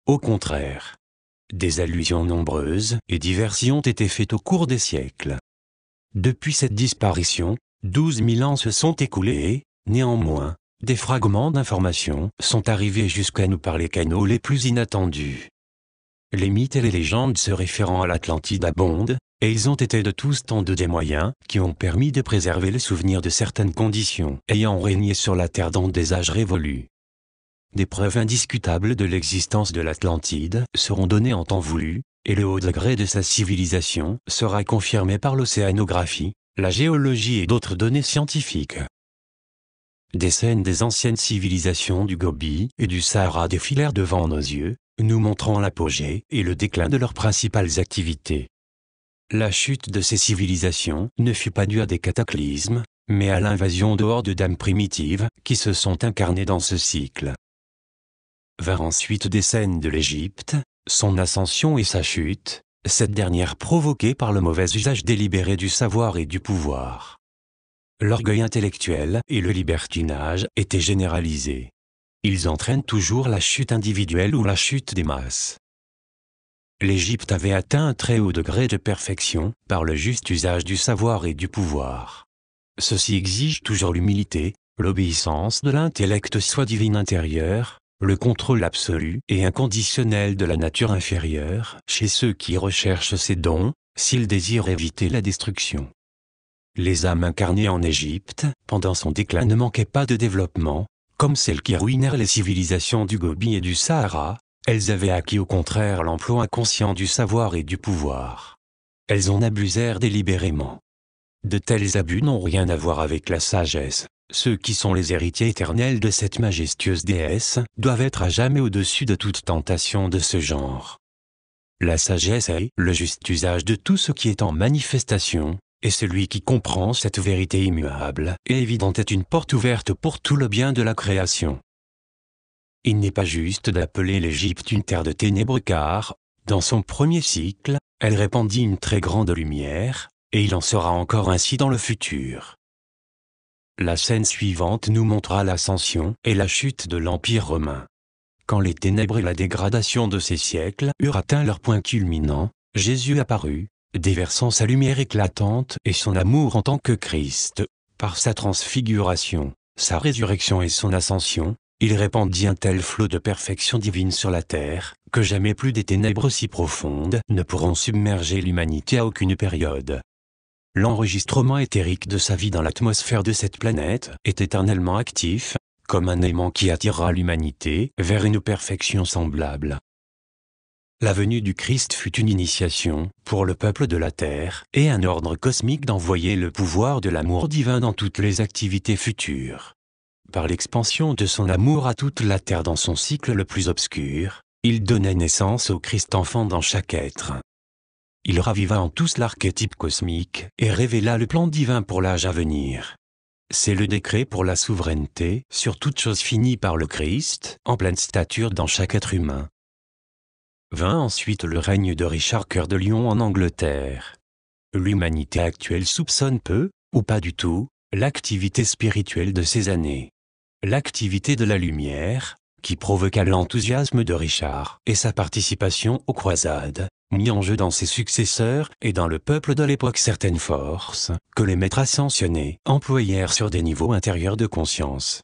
Au contraire, des allusions nombreuses et diverses y ont été faites au cours des siècles. Depuis cette disparition, 12 000 ans se sont écoulés et, néanmoins, des fragments d'informations sont arrivés jusqu'à nous par les canaux les plus inattendus. Les mythes et les légendes se référant à l'Atlantide abondent, et ils ont été de tous temps des moyens qui ont permis de préserver le souvenir de certaines conditions ayant régné sur la Terre dans des âges révolus. Des preuves indiscutables de l'existence de l'Atlantide seront données en temps voulu, et le haut degré de sa civilisation sera confirmé par l'océanographie, la géologie et d'autres données scientifiques. Des scènes des anciennes civilisations du Gobi et du Sahara défilèrent devant nos yeux, nous montrant l'apogée et le déclin de leurs principales activités. La chute de ces civilisations ne fut pas due à des cataclysmes, mais à l'invasion de hordes d'âmes primitives qui se sont incarnées dans ce cycle. Vinrent ensuite des scènes de l'Égypte, son ascension et sa chute, cette dernière provoquée par le mauvais usage délibéré du savoir et du pouvoir. L'orgueil intellectuel et le libertinage étaient généralisés. Ils entraînent toujours la chute individuelle ou la chute des masses. L'Égypte avait atteint un très haut degré de perfection par le juste usage du savoir et du pouvoir. Ceci exige toujours l'humilité, l'obéissance de l'intellect soit divin intérieur, le contrôle absolu et inconditionnel de la nature inférieure chez ceux qui recherchent ces dons, s'ils désirent éviter la destruction. Les âmes incarnées en Égypte, pendant son déclin ne manquaient pas de développement, comme celles qui ruinèrent les civilisations du Gobi et du Sahara, elles avaient acquis au contraire l'emploi inconscient du savoir et du pouvoir. Elles en abusèrent délibérément. De tels abus n'ont rien à voir avec la sagesse. Ceux qui sont les héritiers éternels de cette majestueuse déesse doivent être à jamais au-dessus de toute tentation de ce genre. La sagesse est le juste usage de tout ce qui est en manifestation, et celui qui comprend cette vérité immuable et évidente est une porte ouverte pour tout le bien de la création. Il n'est pas juste d'appeler l'Égypte une terre de ténèbres car, dans son premier cycle, elle répandit une très grande lumière, et il en sera encore ainsi dans le futur. La scène suivante nous montrera l'ascension et la chute de l'Empire romain. Quand les ténèbres et la dégradation de ces siècles eurent atteint leur point culminant, Jésus apparut, déversant sa lumière éclatante et son amour en tant que Christ. Par sa transfiguration, sa résurrection et son ascension, il répandit un tel flot de perfection divine sur la terre, que jamais plus des ténèbres si profondes ne pourront submerger l'humanité à aucune période. L'enregistrement éthérique de sa vie dans l'atmosphère de cette planète est éternellement actif, comme un aimant qui attirera l'humanité vers une perfection semblable. La venue du Christ fut une initiation pour le peuple de la terre et un ordre cosmique d'envoyer le pouvoir de l'amour divin dans toutes les activités futures. Par l'expansion de son amour à toute la terre dans son cycle le plus obscur, il donnait naissance au Christ enfant dans chaque être. Il raviva en tous l'archétype cosmique et révéla le plan divin pour l'âge à venir. C'est le décret pour la souveraineté sur toute chose finie par le Christ, en pleine stature dans chaque être humain. Vint ensuite le règne de Richard Cœur de Lion en Angleterre. L'humanité actuelle soupçonne peu, ou pas du tout, l'activité spirituelle de ces années. L'activité de la lumière, qui provoqua l'enthousiasme de Richard et sa participation aux croisades, mit en jeu dans ses successeurs et dans le peuple de l'époque certaines forces que les maîtres ascensionnés employèrent sur des niveaux intérieurs de conscience.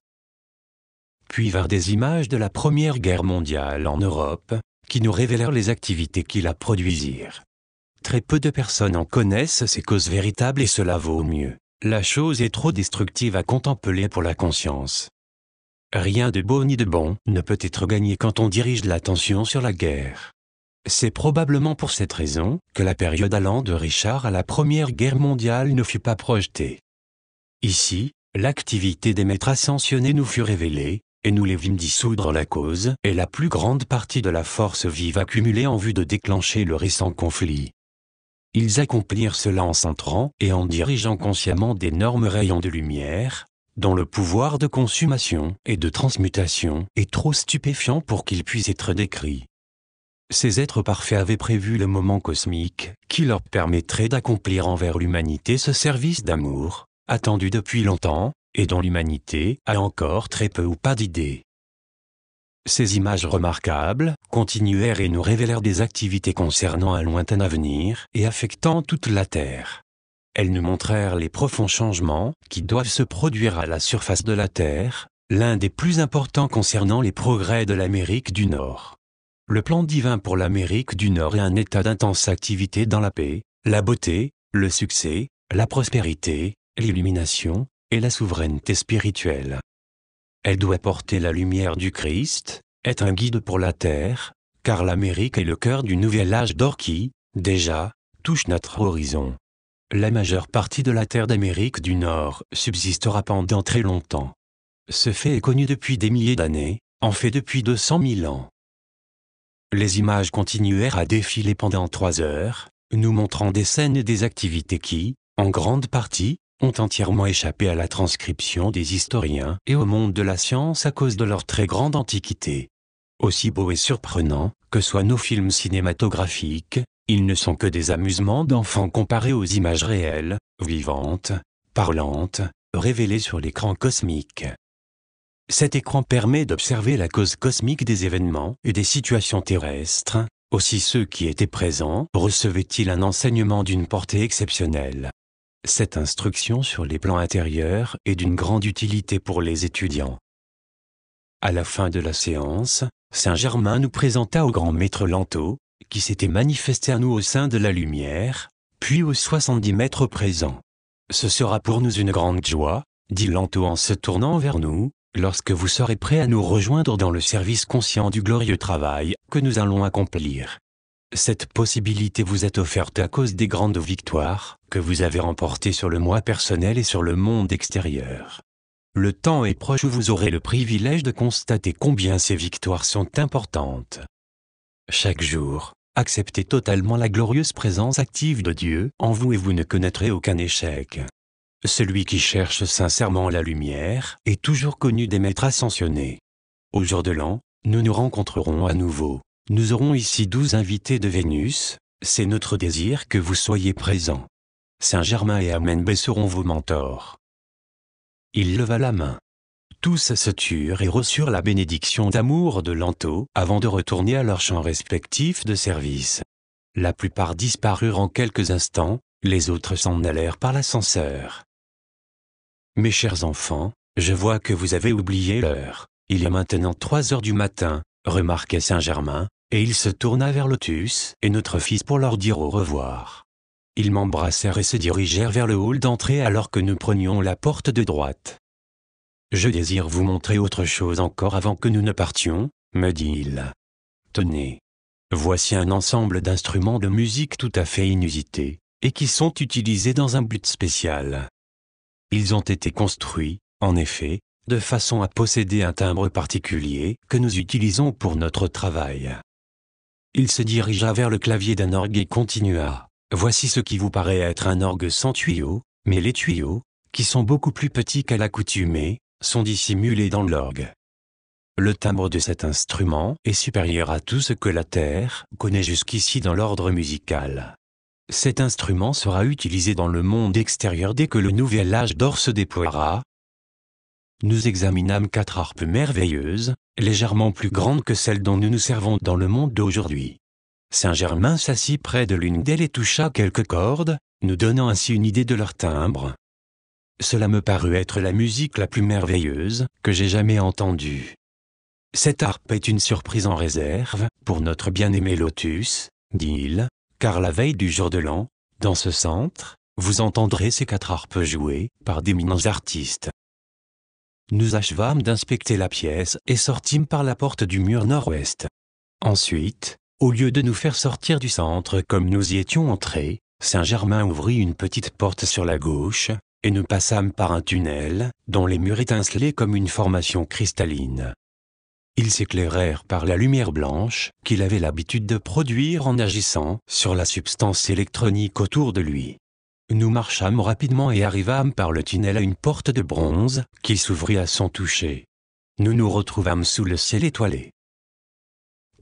Puis vinrent des images de la Première Guerre mondiale en Europe, qui nous révélèrent les activités qui la produisirent. Très peu de personnes en connaissent ces causes véritables et cela vaut mieux. La chose est trop destructive à contempler pour la conscience. Rien de beau ni de bon ne peut être gagné quand on dirige l'attention sur la guerre. C'est probablement pour cette raison que la période allant de Richard à la Première Guerre mondiale ne fut pas projetée. Ici, l'activité des maîtres ascensionnés nous fut révélée, et nous les vîmes dissoudre la cause et la plus grande partie de la force vive accumulée en vue de déclencher le récent conflit. Ils accomplirent cela en centrant et en dirigeant consciemment d'énormes rayons de lumière, dont le pouvoir de consommation et de transmutation est trop stupéfiant pour qu'il puisse être décrit. Ces êtres parfaits avaient prévu le moment cosmique qui leur permettrait d'accomplir envers l'humanité ce service d'amour, attendu depuis longtemps, et dont l'humanité a encore très peu ou pas d'idées. Ces images remarquables continuèrent et nous révélèrent des activités concernant un lointain avenir et affectant toute la Terre. Elles nous montrèrent les profonds changements qui doivent se produire à la surface de la Terre, l'un des plus importants concernant les progrès de l'Amérique du Nord. Le plan divin pour l'Amérique du Nord est un état d'intense activité dans la paix, la beauté, le succès, la prospérité, l'illumination et la souveraineté spirituelle. Elle doit porter la lumière du Christ, être un guide pour la terre, car l'Amérique est le cœur du nouvel âge d'or qui, déjà, touche notre horizon. La majeure partie de la terre d'Amérique du Nord subsistera pendant très longtemps. Ce fait est connu depuis des milliers d'années, en fait depuis 200 000 ans. Les images continuèrent à défiler pendant 3 heures, nous montrant des scènes et des activités qui, en grande partie, ont entièrement échappé à la transcription des historiens et au monde de la science à cause de leur très grande antiquité. Aussi beaux et surprenants que soient nos films cinématographiques, ils ne sont que des amusements d'enfants comparés aux images réelles, vivantes, parlantes, révélées sur l'écran cosmique. Cet écran permet d'observer la cause cosmique des événements et des situations terrestres. Aussi ceux qui étaient présents recevaient-ils un enseignement d'une portée exceptionnelle. Cette instruction sur les plans intérieurs est d'une grande utilité pour les étudiants. À la fin de la séance, Saint-Germain nous présenta au grand maître Lanto, qui s'était manifesté à nous au sein de la lumière, puis aux 70 maîtres présents. Ce sera pour nous une grande joie, dit Lanto en se tournant vers nous, lorsque vous serez prêts à nous rejoindre dans le service conscient du glorieux travail que nous allons accomplir. Cette possibilité vous est offerte à cause des grandes victoires que vous avez remportées sur le moi personnel et sur le monde extérieur. Le temps est proche où vous aurez le privilège de constater combien ces victoires sont importantes. Chaque jour, acceptez totalement la glorieuse présence active de Dieu en vous et vous ne connaîtrez aucun échec. Celui qui cherche sincèrement la lumière est toujours connu des maîtres ascensionnés. Au jour de l'an, nous nous rencontrerons à nouveau. Nous aurons ici 12 invités de Vénus, c'est notre désir que vous soyez présents. Saint-Germain et Amenbe seront vos mentors. Il leva la main. Tous se turent et reçurent la bénédiction d'amour de Lanto avant de retourner à leurs champs respectifs de service. La plupart disparurent en quelques instants, les autres s'en allèrent par l'ascenseur. Mes chers enfants, je vois que vous avez oublié l'heure. Il y a maintenant 3 heures du matin, remarqua Saint-Germain, et il se tourna vers Lotus et notre fils pour leur dire au revoir. Ils m'embrassèrent et se dirigèrent vers le hall d'entrée alors que nous prenions la porte de droite. « Je désire vous montrer autre chose encore avant que nous ne partions, me dit-il. Tenez. Voici un ensemble d'instruments de musique tout à fait inusités, et qui sont utilisés dans un but spécial. Ils ont été construits, en effet, de façon à posséder un timbre particulier que nous utilisons pour notre travail. Il se dirigea vers le clavier d'un orgue et continua. Voici ce qui vous paraît être un orgue sans tuyaux, mais les tuyaux, qui sont beaucoup plus petits qu'à l'accoutumée, sont dissimulés dans l'orgue. Le timbre de cet instrument est supérieur à tout ce que la Terre connaît jusqu'ici dans l'ordre musical. Cet instrument sera utilisé dans le monde extérieur dès que le nouvel âge d'or se déploiera. Nous examinâmes 4 harpes merveilleuses, légèrement plus grandes que celles dont nous nous servons dans le monde d'aujourd'hui. Saint-Germain s'assit près de l'une d'elles et toucha quelques cordes, nous donnant ainsi une idée de leur timbre. Cela me parut être la musique la plus merveilleuse que j'ai jamais entendue. Cette harpe est une surprise en réserve, pour notre bien-aimé Lotus, dit-il, car la veille du jour de l'an, dans ce centre, vous entendrez ces 4 harpes jouées par d'éminents artistes. Nous achevâmes d'inspecter la pièce et sortîmes par la porte du mur nord-ouest. Ensuite, au lieu de nous faire sortir du centre comme nous y étions entrés, Saint-Germain ouvrit une petite porte sur la gauche, et nous passâmes par un tunnel, dont les murs étincelaient comme une formation cristalline. Ils s'éclairèrent par la lumière blanche qu'il avait l'habitude de produire en agissant sur la substance électronique autour de lui. Nous marchâmes rapidement et arrivâmes par le tunnel à une porte de bronze qui s'ouvrit à son toucher. Nous nous retrouvâmes sous le ciel étoilé.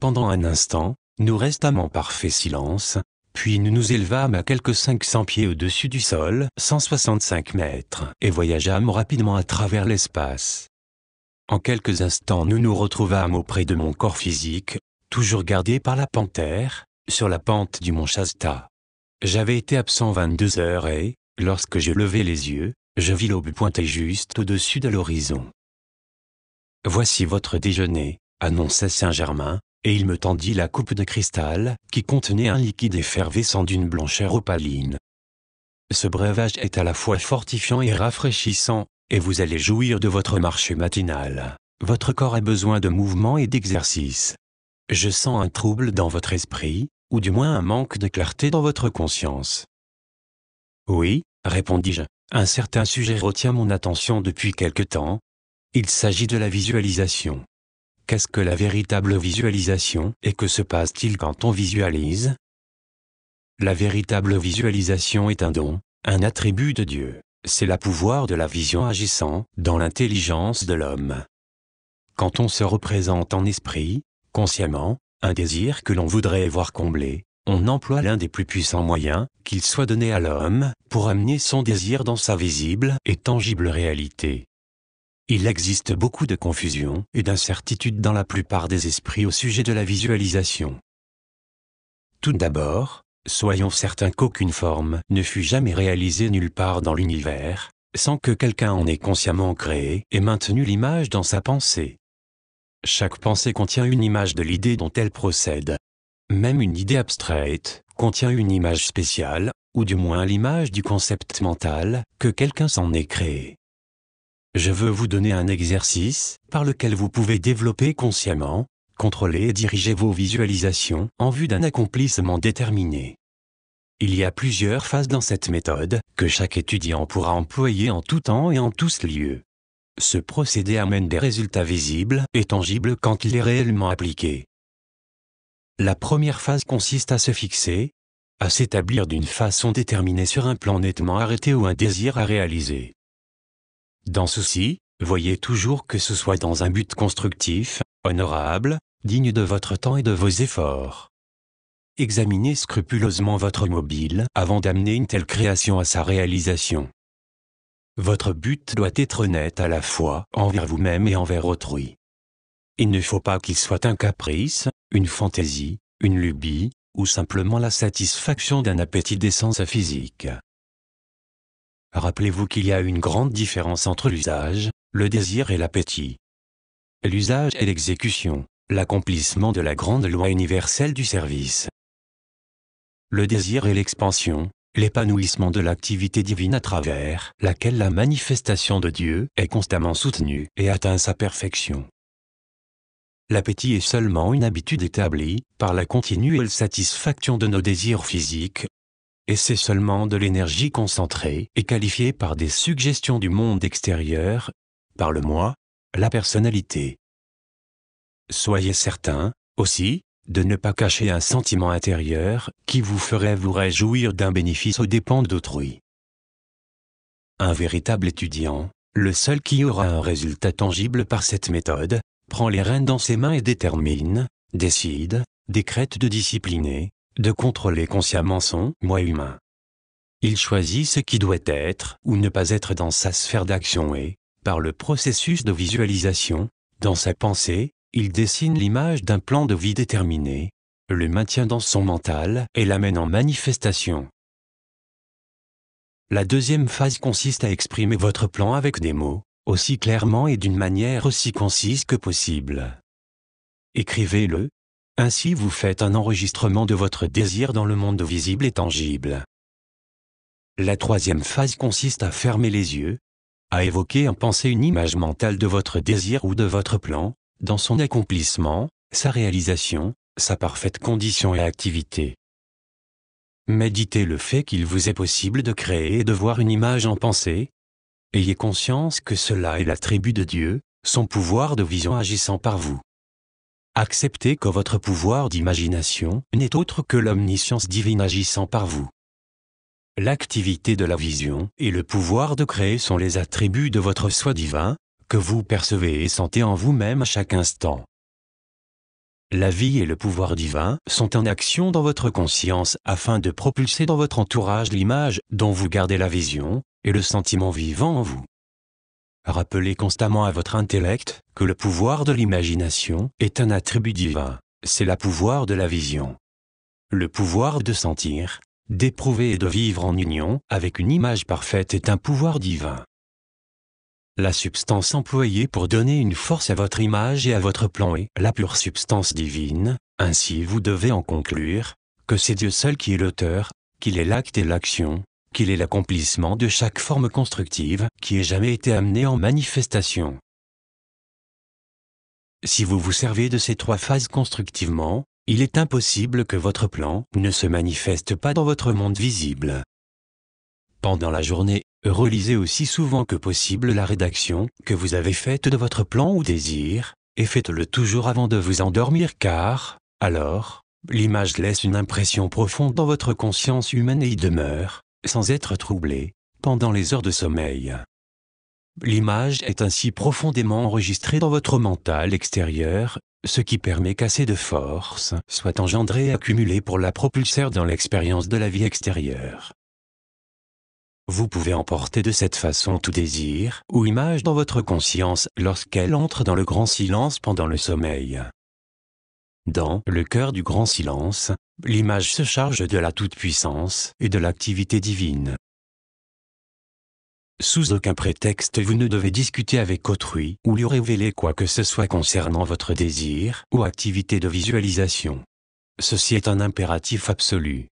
Pendant un instant, nous restâmes en parfait silence, puis nous nous élevâmes à quelques 500 pieds au-dessus du sol, 165 mètres, et voyageâmes rapidement à travers l'espace. En quelques instants nous nous retrouvâmes auprès de mon corps physique, toujours gardé par la panthère, sur la pente du mont Shasta. J'avais été absent 22 heures et, lorsque je levai les yeux, je vis l'aube pointer juste au-dessus de l'horizon. « Voici votre déjeuner », annonçait Saint-Germain, et il me tendit la coupe de cristal, qui contenait un liquide effervescent d'une blancheur opaline. Ce breuvage est à la fois fortifiant et rafraîchissant, et vous allez jouir de votre marche matinale. Votre corps a besoin de mouvement et d'exercice. Je sens un trouble dans votre esprit, ou du moins un manque de clarté dans votre conscience. Oui, répondis-je, un certain sujet retient mon attention depuis quelque temps. Il s'agit de la visualisation. Qu'est-ce que la véritable visualisation et que se passe-t-il quand on visualise? La véritable visualisation est un don, un attribut de Dieu. C'est le pouvoir de la vision agissant dans l'intelligence de l'homme. Quand on se représente en esprit, consciemment, un désir que l'on voudrait voir comblé, on emploie l'un des plus puissants moyens qu'il soit donné à l'homme pour amener son désir dans sa visible et tangible réalité. Il existe beaucoup de confusion et d'incertitude dans la plupart des esprits au sujet de la visualisation. Tout d'abord, soyons certains qu'aucune forme ne fut jamais réalisée nulle part dans l'univers, sans que quelqu'un en ait consciemment créé et maintenu l'image dans sa pensée. Chaque pensée contient une image de l'idée dont elle procède. Même une idée abstraite contient une image spéciale, ou du moins l'image du concept mental que quelqu'un s'en est créé. Je veux vous donner un exercice par lequel vous pouvez développer consciemment, contrôler et diriger vos visualisations en vue d'un accomplissement déterminé. Il y a plusieurs phases dans cette méthode que chaque étudiant pourra employer en tout temps et en tous lieux. Ce procédé amène des résultats visibles et tangibles quand il est réellement appliqué. La première phase consiste à se fixer, à s'établir d'une façon déterminée sur un plan nettement arrêté ou un désir à réaliser. Dans ceci, voyez toujours que ce soit dans un but constructif, honorable, digne de votre temps et de vos efforts. Examinez scrupuleusement votre mobile avant d'amener une telle création à sa réalisation. Votre but doit être honnête à la fois envers vous-même et envers autrui. Il ne faut pas qu'il soit un caprice, une fantaisie, une lubie, ou simplement la satisfaction d'un appétit d'essence physique. Rappelez-vous qu'il y a une grande différence entre l'usage, le désir et l'appétit. L'usage est l'exécution, l'accomplissement de la grande loi universelle du service. Le désir est l'expansion, l'épanouissement de l'activité divine à travers laquelle la manifestation de Dieu est constamment soutenue et atteint sa perfection. L'appétit est seulement une habitude établie par la continuelle satisfaction de nos désirs physiques, et c'est seulement de l'énergie concentrée et qualifiée par des suggestions du monde extérieur, par le moi, la personnalité. Soyez certain, aussi, de ne pas cacher un sentiment intérieur qui vous ferait vous réjouir d'un bénéfice aux dépens d'autrui. Un véritable étudiant, le seul qui aura un résultat tangible par cette méthode, prend les rênes dans ses mains et détermine, décide, décrète de discipliner, de contrôler consciemment son « moi humain ». Il choisit ce qui doit être ou ne pas être dans sa sphère d'action et, par le processus de visualisation, dans sa pensée, il dessine l'image d'un plan de vie déterminé, le maintient dans son mental et l'amène en manifestation. La deuxième phase consiste à exprimer votre plan avec des mots, aussi clairement et d'une manière aussi concise que possible. Écrivez-le. Ainsi vous faites un enregistrement de votre désir dans le monde visible et tangible. La troisième phase consiste à fermer les yeux, à évoquer en pensée une image mentale de votre désir ou de votre plan, dans son accomplissement, sa réalisation, sa parfaite condition et activité. Méditez le fait qu'il vous est possible de créer et de voir une image en pensée. Ayez conscience que cela est l'attribut de Dieu, son pouvoir de vision agissant par vous. Acceptez que votre pouvoir d'imagination n'est autre que l'omniscience divine agissant par vous. L'activité de la vision et le pouvoir de créer sont les attributs de votre soi divin, que vous percevez et sentez en vous-même à chaque instant. La vie et le pouvoir divin sont en action dans votre conscience afin de propulser dans votre entourage l'image dont vous gardez la vision et le sentiment vivant en vous. Rappelez constamment à votre intellect que le pouvoir de l'imagination est un attribut divin, c'est le pouvoir de la vision. Le pouvoir de sentir, d'éprouver et de vivre en union avec une image parfaite est un pouvoir divin. La substance employée pour donner une force à votre image et à votre plan est la pure substance divine, ainsi vous devez en conclure que c'est Dieu seul qui est l'auteur, qu'il est l'acte et l'action, qu'il est l'accomplissement de chaque forme constructive qui ait jamais été amenée en manifestation. Si vous vous servez de ces trois phases constructivement, il est impossible que votre plan ne se manifeste pas dans votre monde visible. Pendant la journée, relisez aussi souvent que possible la rédaction que vous avez faite de votre plan ou désir, et faites-le toujours avant de vous endormir car, alors, l'image laisse une impression profonde dans votre conscience humaine et y demeure, sans être troublée, pendant les heures de sommeil. L'image est ainsi profondément enregistrée dans votre mental extérieur, ce qui permet qu'assez de force soit engendrée et accumulée pour la propulser dans l'expérience de la vie extérieure. Vous pouvez emporter de cette façon tout désir ou image dans votre conscience lorsqu'elle entre dans le grand silence pendant le sommeil. Dans le cœur du grand silence, l'image se charge de la toute-puissance et de l'activité divine. Sous aucun prétexte vous ne devez discuter avec autrui ou lui révéler quoi que ce soit concernant votre désir ou activité de visualisation. Ceci est un impératif absolu.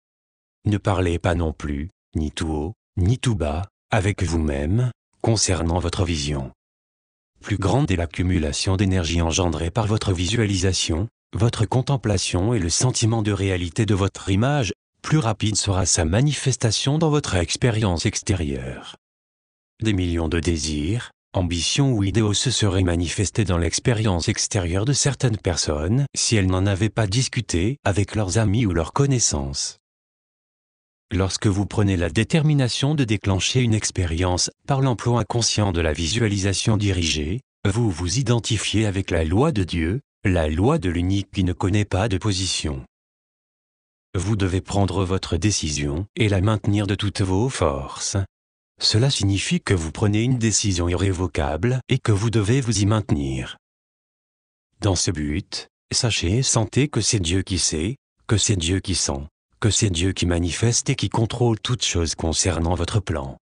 Ne parlez pas non plus, ni tout haut, ni tout bas, avec vous-même, concernant votre vision. Plus grande est l'accumulation d'énergie engendrée par votre visualisation, votre contemplation et le sentiment de réalité de votre image, plus rapide sera sa manifestation dans votre expérience extérieure. Des millions de désirs, ambitions ou idéaux se seraient manifestés dans l'expérience extérieure de certaines personnes si elles n'en avaient pas discuté avec leurs amis ou leurs connaissances. Lorsque vous prenez la détermination de déclencher une expérience par l'emploi inconscient de la visualisation dirigée, vous vous identifiez avec la loi de Dieu, la loi de l'unique qui ne connaît pas de position. Vous devez prendre votre décision et la maintenir de toutes vos forces. Cela signifie que vous prenez une décision irrévocable et que vous devez vous y maintenir. Dans ce but, sachez et sentez que c'est Dieu qui sait, que c'est Dieu qui sent, que c'est Dieu qui manifeste et qui contrôle toutes choses concernant votre plan.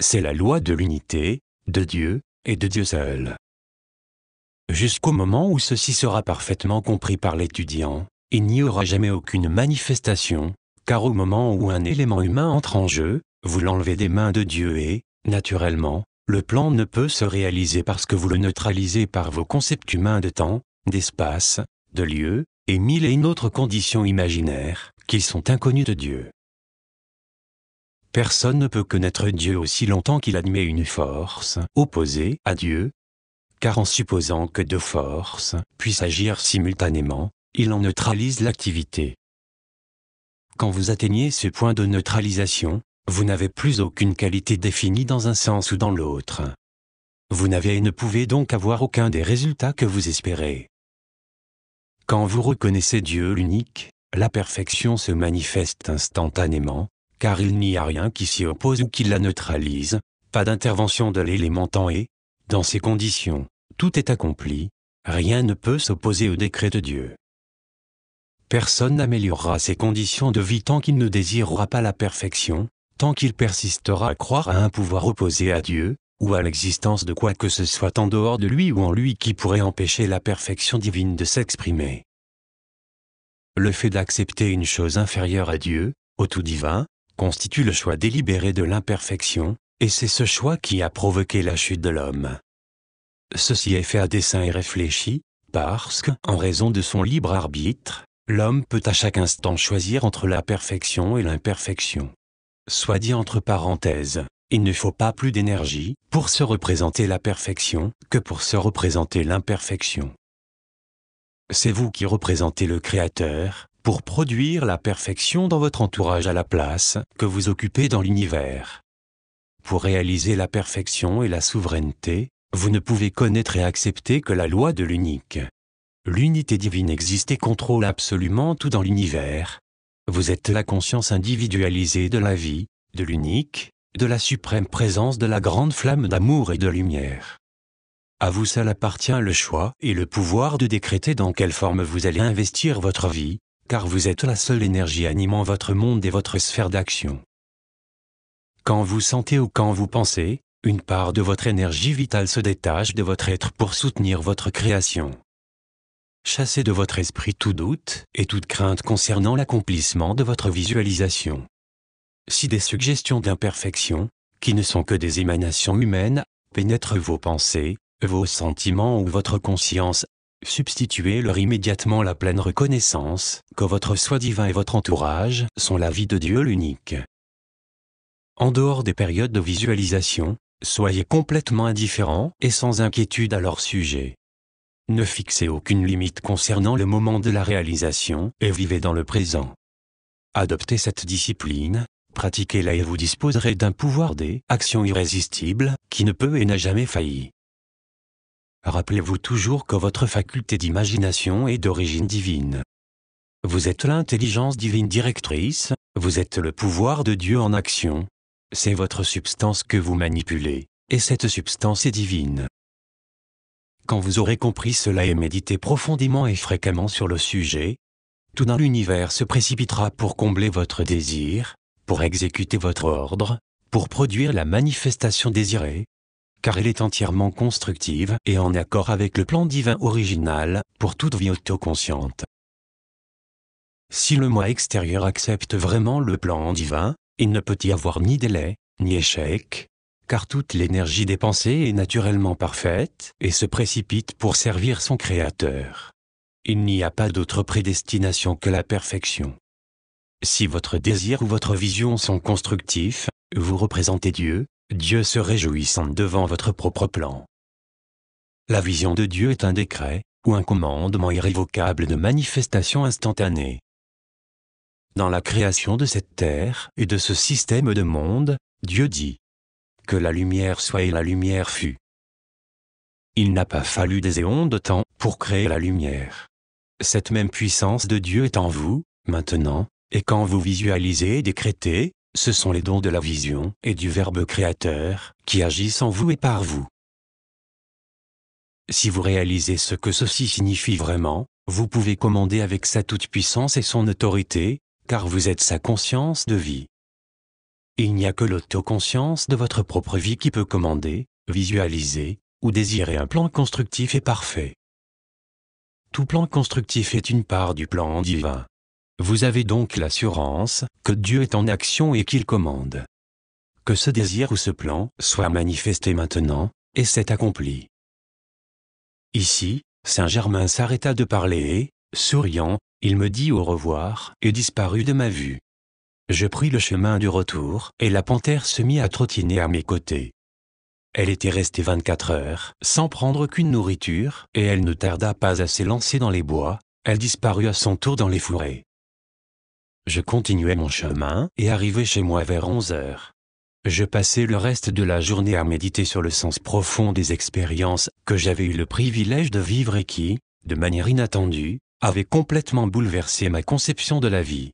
C'est la loi de l'unité, de Dieu, et de Dieu seul. Jusqu'au moment où ceci sera parfaitement compris par l'étudiant, il n'y aura jamais aucune manifestation, car au moment où un élément humain entre en jeu, vous l'enlevez des mains de Dieu et, naturellement, le plan ne peut se réaliser parce que vous le neutralisez par vos concepts humains de temps, d'espace, de lieu, et mille et une autres conditions imaginaires, qui sont inconnues de Dieu. Personne ne peut connaître Dieu aussi longtemps qu'il admet une force opposée à Dieu, car en supposant que deux forces puissent agir simultanément, il en neutralise l'activité. Quand vous atteignez ce point de neutralisation, vous n'avez plus aucune qualité définie dans un sens ou dans l'autre. Vous n'avez et ne pouvez donc avoir aucun des résultats que vous espérez. Quand vous reconnaissez Dieu l'unique, la perfection se manifeste instantanément, car il n'y a rien qui s'y oppose ou qui la neutralise, pas d'intervention de l'élément temps et, dans ces conditions, tout est accompli, rien ne peut s'opposer au décret de Dieu. Personne n'améliorera ses conditions de vie tant qu'il ne désirera pas la perfection, tant qu'il persistera à croire à un pouvoir opposé à Dieu, ou à l'existence de quoi que ce soit en dehors de lui ou en lui qui pourrait empêcher la perfection divine de s'exprimer. Le fait d'accepter une chose inférieure à Dieu, au tout divin, constitue le choix délibéré de l'imperfection, et c'est ce choix qui a provoqué la chute de l'homme. Ceci est fait à dessein et réfléchi, parce que, en raison de son libre arbitre, l'homme peut à chaque instant choisir entre la perfection et l'imperfection. Soit dit entre parenthèses, il ne faut pas plus d'énergie pour se représenter la perfection que pour se représenter l'imperfection. C'est vous qui représentez le Créateur, pour produire la perfection dans votre entourage à la place que vous occupez dans l'univers. Pour réaliser la perfection et la souveraineté, vous ne pouvez connaître et accepter que la loi de l'unique. L'unité divine existe et contrôle absolument tout dans l'univers. Vous êtes la conscience individualisée de la vie, de l'unique, de la suprême présence de la grande flamme d'amour et de lumière. À vous seul appartient le choix et le pouvoir de décréter dans quelle forme vous allez investir votre vie, car vous êtes la seule énergie animant votre monde et votre sphère d'action. Quand vous sentez ou quand vous pensez, une part de votre énergie vitale se détache de votre être pour soutenir votre création. Chassez de votre esprit tout doute et toute crainte concernant l'accomplissement de votre visualisation. Si des suggestions d'imperfection, qui ne sont que des émanations humaines, pénètrent vos pensées, vos sentiments ou votre conscience, substituez-leur immédiatement la pleine reconnaissance que votre soi divin et votre entourage sont la vie de Dieu l'unique. En dehors des périodes de visualisation, soyez complètement indifférents et sans inquiétude à leur sujet. Ne fixez aucune limite concernant le moment de la réalisation et vivez dans le présent. Adoptez cette discipline, pratiquez-la et vous disposerez d'un pouvoir d'action irrésistible qui ne peut et n'a jamais failli. Rappelez-vous toujours que votre faculté d'imagination est d'origine divine. Vous êtes l'intelligence divine directrice, vous êtes le pouvoir de Dieu en action. C'est votre substance que vous manipulez, et cette substance est divine. Quand vous aurez compris cela et médité profondément et fréquemment sur le sujet, tout dans l'univers se précipitera pour combler votre désir, pour exécuter votre ordre, pour produire la manifestation désirée, car elle est entièrement constructive et en accord avec le plan divin original pour toute vie autoconsciente. Si le moi extérieur accepte vraiment le plan divin, il ne peut y avoir ni délai, ni échec, car toute l'énergie dépensée est naturellement parfaite et se précipite pour servir son Créateur. Il n'y a pas d'autre prédestination que la perfection. Si votre désir ou votre vision sont constructifs, vous représentez Dieu, Dieu se réjouissant devant votre propre plan. La vision de Dieu est un décret, ou un commandement irrévocable de manifestation instantanée. Dans la création de cette terre et de ce système de monde, Dieu dit que la lumière soit et la lumière fut. Il n'a pas fallu des éons de temps pour créer la lumière. Cette même puissance de Dieu est en vous, maintenant, et quand vous visualisez et décrétez, ce sont les dons de la vision et du Verbe créateur qui agissent en vous et par vous. Si vous réalisez ce que ceci signifie vraiment, vous pouvez commander avec sa toute-puissance et son autorité, car vous êtes sa conscience de vie. Il n'y a que l'autoconscience de votre propre vie qui peut commander, visualiser, ou désirer un plan constructif et parfait. Tout plan constructif est une part du plan divin. Vous avez donc l'assurance que Dieu est en action et qu'il commande. Que ce désir ou ce plan soit manifesté maintenant, et c'est accompli. Ici, Saint-Germain s'arrêta de parler et, souriant, il me dit au revoir et disparut de ma vue. Je pris le chemin du retour et la panthère se mit à trottiner à mes côtés. Elle était restée 24 heures sans prendre qu'une nourriture et elle ne tarda pas à s'élancer dans les bois, elle disparut à son tour dans les fourrés. Je continuai mon chemin et arrivai chez moi vers 11 heures. Je passai le reste de la journée à méditer sur le sens profond des expériences que j'avais eu le privilège de vivre et qui, de manière inattendue, avaient complètement bouleversé ma conception de la vie.